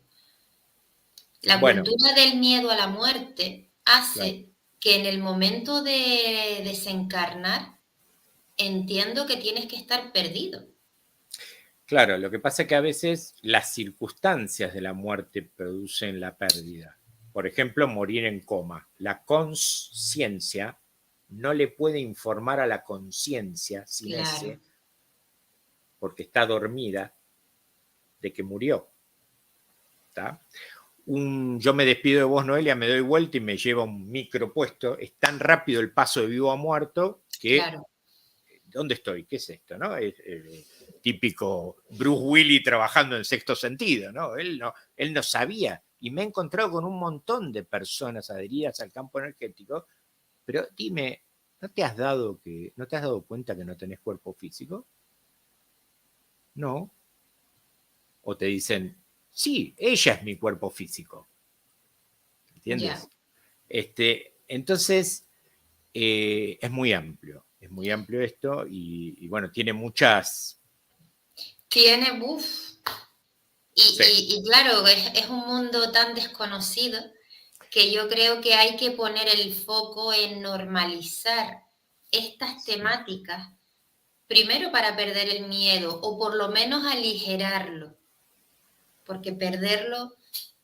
La Bueno, cultura del miedo a la muerte claro. hace que en el momento de desencarnar, entiendo que tienes que estar perdido. Claro, lo que pasa es que a veces las circunstancias de la muerte producen la pérdida. Por ejemplo, morir en coma. La conciencia no le puede informar a la conciencia sin Claro, ese, porque está dormida, de que murió. ¿Tá? Yo me despido de vos, Noelia, me doy vuelta y me lleva un micro puesto. Es tan rápido el paso de vivo a muerto que claro. ¿dónde estoy? ¿Qué es esto? ¿No? Es típico Bruce Willis trabajando en Sexto Sentido, ¿no? Él no sabía. Y me he encontrado con un montón de personas adheridas al campo energético, pero dime, ¿no te has dado cuenta que no tenés cuerpo físico? No. O te dicen, sí, ella es mi cuerpo físico. Ya. ¿Entiendes? Entonces, es muy amplio esto y bueno, tiene muchas... Tiene, uff. Sí, Y claro, es un mundo tan desconocido que yo creo que hay que poner el foco en normalizar estas sí. temáticas, primero para perder el miedo o por lo menos aligerarlo, porque perderlo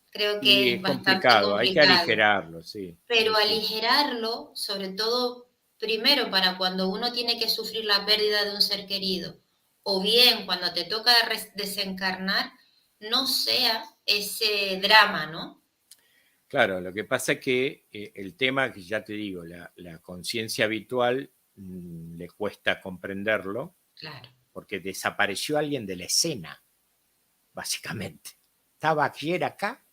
creo que Y es es bastante complicado, hay que complicado, aligerarlo, sí, pero sí, sí. aligerarlo, sobre todo, primero para cuando uno tiene que sufrir la pérdida de un ser querido, o bien cuando te toca desencarnar, no sea ese drama, ¿no? Claro, lo que pasa es que el tema, que ya te digo, la conciencia habitual le cuesta comprenderlo Claro. porque desapareció alguien de la escena, básicamente. Estaba ayer acá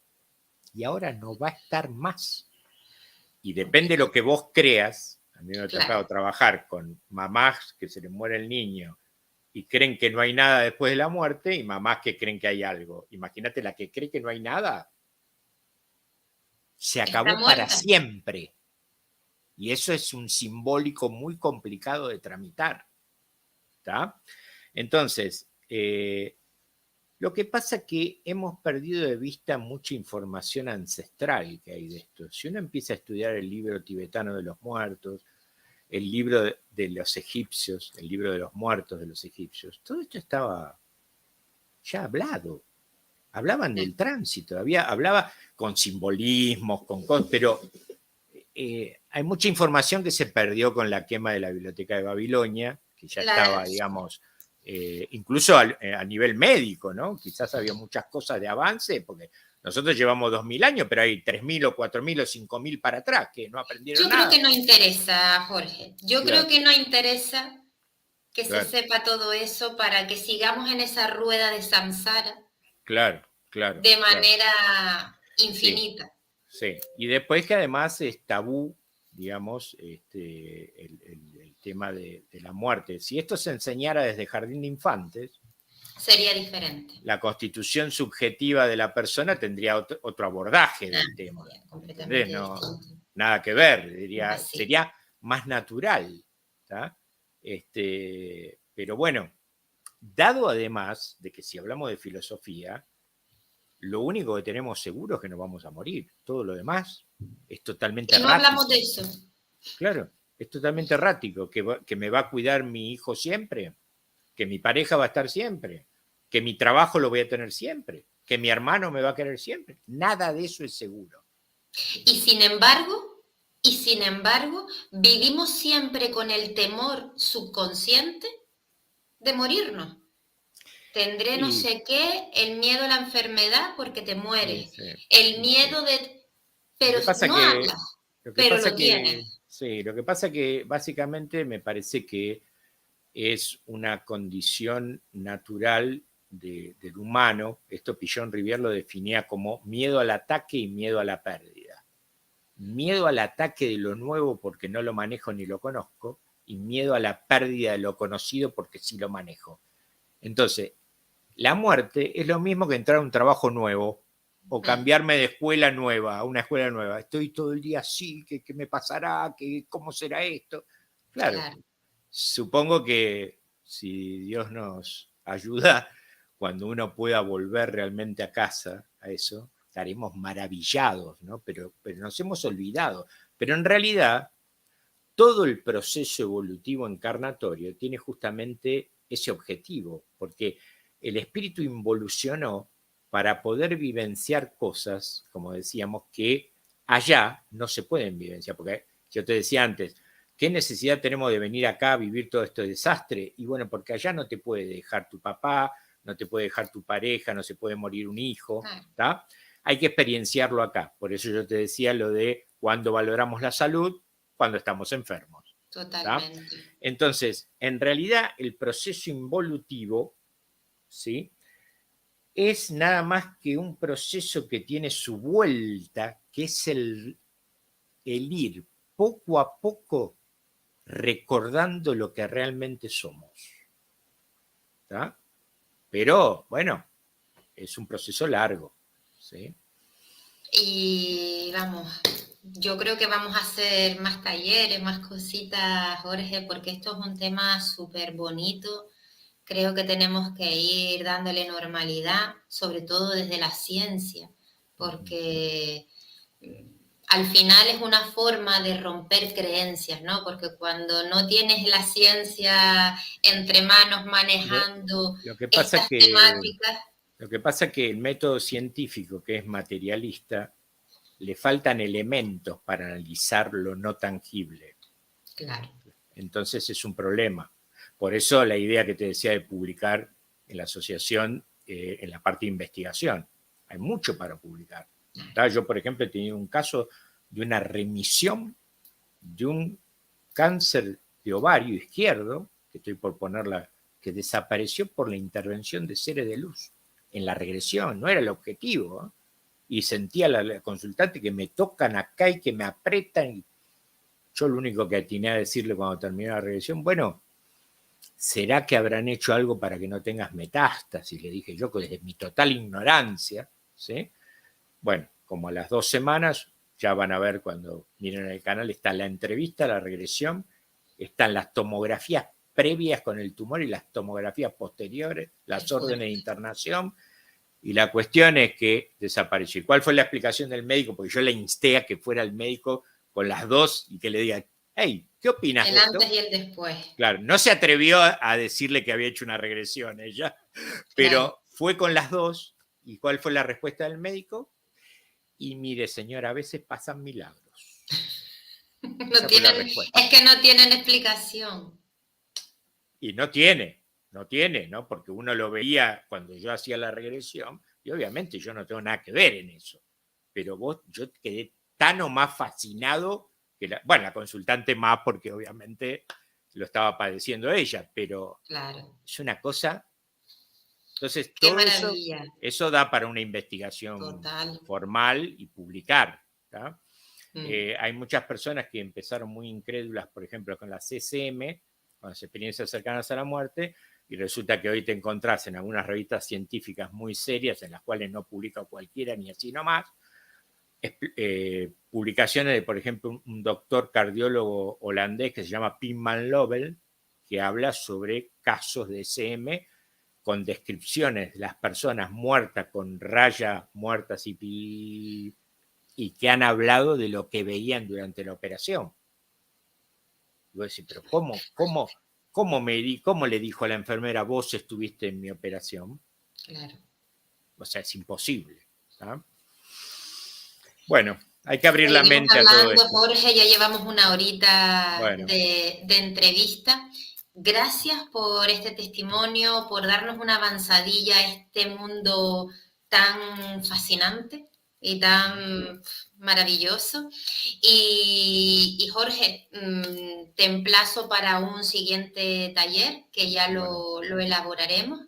y ahora no va a estar más. Y depende de lo que vos creas, a mí me ha Claro. tocado trabajar con mamás que se les muere el niño y creen que no hay nada después de la muerte y mamás que creen que hay algo. Imagínate la que cree que no hay nada, se Está acabó para muerta. siempre. Y eso es un simbólico muy complicado de tramitar. ¿Tá? Entonces, lo que pasa es que hemos perdido de vista mucha información ancestral que hay de esto. Si uno empieza a estudiar el libro tibetano de los muertos, el libro de los egipcios, el libro de los muertos de los egipcios, todo esto estaba ya hablado. Hablaban del tránsito, hablaba con simbolismos, con cosas, pero hay mucha información que se perdió con la quema de la biblioteca de Babilonia, que ya La, estaba, digamos, incluso a nivel médico, ¿no? Quizás había muchas cosas de avance, porque nosotros llevamos 2000 años, pero hay 3000 o 4000 o 5000 para atrás que no aprendieron yo creo nada. que no interesa, Jorge. Yo creo Claro, que no interesa que se claro, sepa todo eso para que sigamos en esa rueda de samsara claro, claro, de claro. manera Sí, infinita. sí. Y después que además es tabú, digamos, el tema de la muerte. Si esto se enseñara desde jardín de infantes, Sería diferente. la constitución subjetiva de la persona tendría otro abordaje Ah, del tema. sería ¿Me entendés? completamente No, distinto. nada que ver, diría, Así. sería más natural. ¿Tá? Pero bueno, dado además de que si hablamos de filosofía, lo único que tenemos seguro es que nos vamos a morir. Todo lo demás es totalmente Y no hablamos de errático. eso. Claro, es totalmente errático. Que me va a cuidar mi hijo siempre, que mi pareja va a estar siempre, que mi trabajo lo voy a tener siempre, que mi hermano me va a querer siempre. Nada de eso es seguro. Y sin embargo, y sin embargo, vivimos siempre con el temor subconsciente de morirnos. Tendré no Y sé qué, el miedo a la enfermedad porque te sí, mueres, sí, el sí. miedo de... Lo Pero que pasa no que, hablas, lo que pero pasa lo que, tienes. sí, lo que pasa que básicamente me parece que es una condición natural del humano. Esto Pillon Rivière lo definía como miedo al ataque y miedo a la pérdida. Miedo al ataque de lo nuevo porque no lo manejo ni lo conozco, y miedo a la pérdida de lo conocido porque sí lo manejo. Entonces, la muerte es lo mismo que entrar a un trabajo nuevo o Mm, cambiarme de escuela nueva a una escuela nueva. Estoy todo el día así, ¿qué me pasará? ¿Cómo será esto? Claro, claro, supongo que si Dios nos ayuda, cuando uno pueda volver realmente a casa, a eso, estaremos maravillados, ¿no? Pero nos hemos olvidado. Pero en realidad, todo el proceso evolutivo encarnatorio tiene justamente ese objetivo, porque el espíritu involucionó para poder vivenciar cosas, como decíamos, que allá no se pueden vivenciar, porque yo te decía antes, ¿qué necesidad tenemos de venir acá a vivir todo este desastre? Y bueno, porque allá no te puede dejar tu papá, no te puede dejar tu pareja, no se puede morir un hijo, ¿está? Hay que experienciarlo acá. Por eso yo te decía lo de cuando valoramos la salud, cuando estamos enfermos. Totalmente. ¿Tá? Entonces, en realidad, el proceso involutivo, ¿sí?, es nada más que un proceso que tiene su vuelta, que es el ir poco a poco recordando lo que realmente somos. ¿Tá? Pero, bueno, es un proceso largo, ¿sí? Y vamos, yo creo que vamos a hacer más talleres, más cositas, Jorge, porque esto es un tema súper bonito. Creo que tenemos que ir dándole normalidad, sobre todo desde la ciencia, porque al final es una forma de romper creencias, ¿no? Porque cuando no tienes la ciencia entre manos manejando lo que pasa estas temáticas. Lo que pasa es que el método científico, que es materialista, le faltan elementos para analizar lo no tangible. Claro. Entonces es un problema. Por eso la idea que te decía de publicar en la asociación, en la parte de investigación. Hay mucho para publicar. Yo, por ejemplo, he tenido un caso de una remisión de un cáncer de ovario izquierdo, que estoy por ponerla, que desapareció por la intervención de seres de luz en la regresión, no era el objetivo, ¿eh? Y sentía la consultante que me tocan acá y que me apretan. Y yo lo único que atiné a decirle cuando terminó la regresión, bueno, ¿será que habrán hecho algo para que no tengas metástasis? Le dije yo, desde mi total ignorancia, ¿sí? Bueno, como a las 2 semanas, ya van a ver cuando miren el canal, está la entrevista, la regresión, están las tomografías previas con el tumor y las tomografías posteriores, las órdenes de internación, y la cuestión es que desapareció. ¿Y cuál fue la explicación del médico? Porque yo le insté a que fuera el médico con las dos y que le diga, hey, ¿qué opinas de esto? El antes y el después. Claro, no se atrevió a decirle que había hecho una regresión ella, pero claro, fue con las dos. ¿Y cuál fue la respuesta del médico? Y mire, señora, a veces pasan milagros. No tienen, es que no tienen explicación. Y no tiene, ¿no? Porque uno lo veía cuando yo hacía la regresión, y obviamente yo no tengo nada que ver en eso. Pero yo quedé tan o más fascinado que la consultante más, porque obviamente lo estaba padeciendo ella, pero claro, es una cosa. Entonces, qué todo maravilla. eso da para una investigación total, formal y publicar. Hay muchas personas que empezaron muy incrédulas, por ejemplo, con la CCM, con las experiencias cercanas a la muerte, y resulta que hoy te encontrás en algunas revistas científicas muy serias, en las cuales no publica cualquiera ni así nomás, publicaciones de, por ejemplo, un doctor cardiólogo holandés que se llama Pim van Lovel, que habla sobre casos de SM con descripciones de las personas muertas con rayas muertas y que han hablado de lo que veían durante la operación. Y vos decís, pero ¿cómo le dijo a la enfermera, vos estuviste en mi operación? Claro. O sea, es imposible. ¿Ah? Bueno, hay que abrir la mente hablando, a todo esto. Jorge, ya llevamos una horita bueno. de entrevista. Gracias por este testimonio, por darnos una avanzadilla a este mundo tan fascinante y tan maravilloso. Y Jorge, te emplazo para un siguiente taller que ya lo elaboraremos.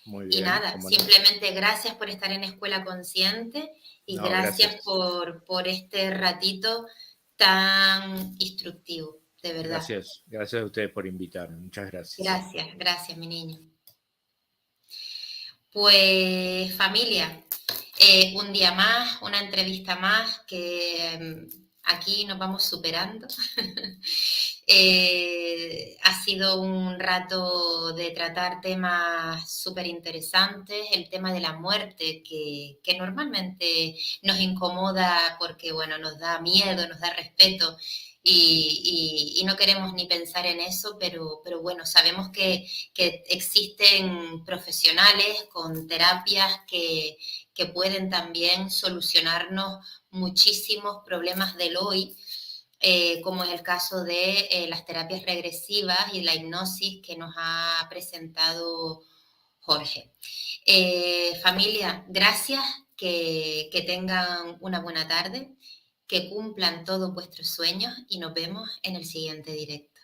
Muy bien, y nada, simplemente gracias por estar en Escuela Consciente y gracias por este ratito tan instructivo, de verdad. Gracias a ustedes por invitarme. Muchas gracias. Gracias, mi niño. Pues familia, un día más, una entrevista más, que aquí nos vamos superando. Así sido un rato de tratar temas súper interesantes, el tema de la muerte, que normalmente nos incomoda porque, bueno, nos da miedo, nos da respeto y no queremos ni pensar en eso, pero bueno, sabemos que existen profesionales con terapias que pueden también solucionarnos muchísimos problemas del hoy, como es el caso de las terapias regresivas y la hipnosis que nos ha presentado Jorge. Familia, gracias, que tengan una buena tarde, que cumplan todos vuestros sueños y nos vemos en el siguiente directo.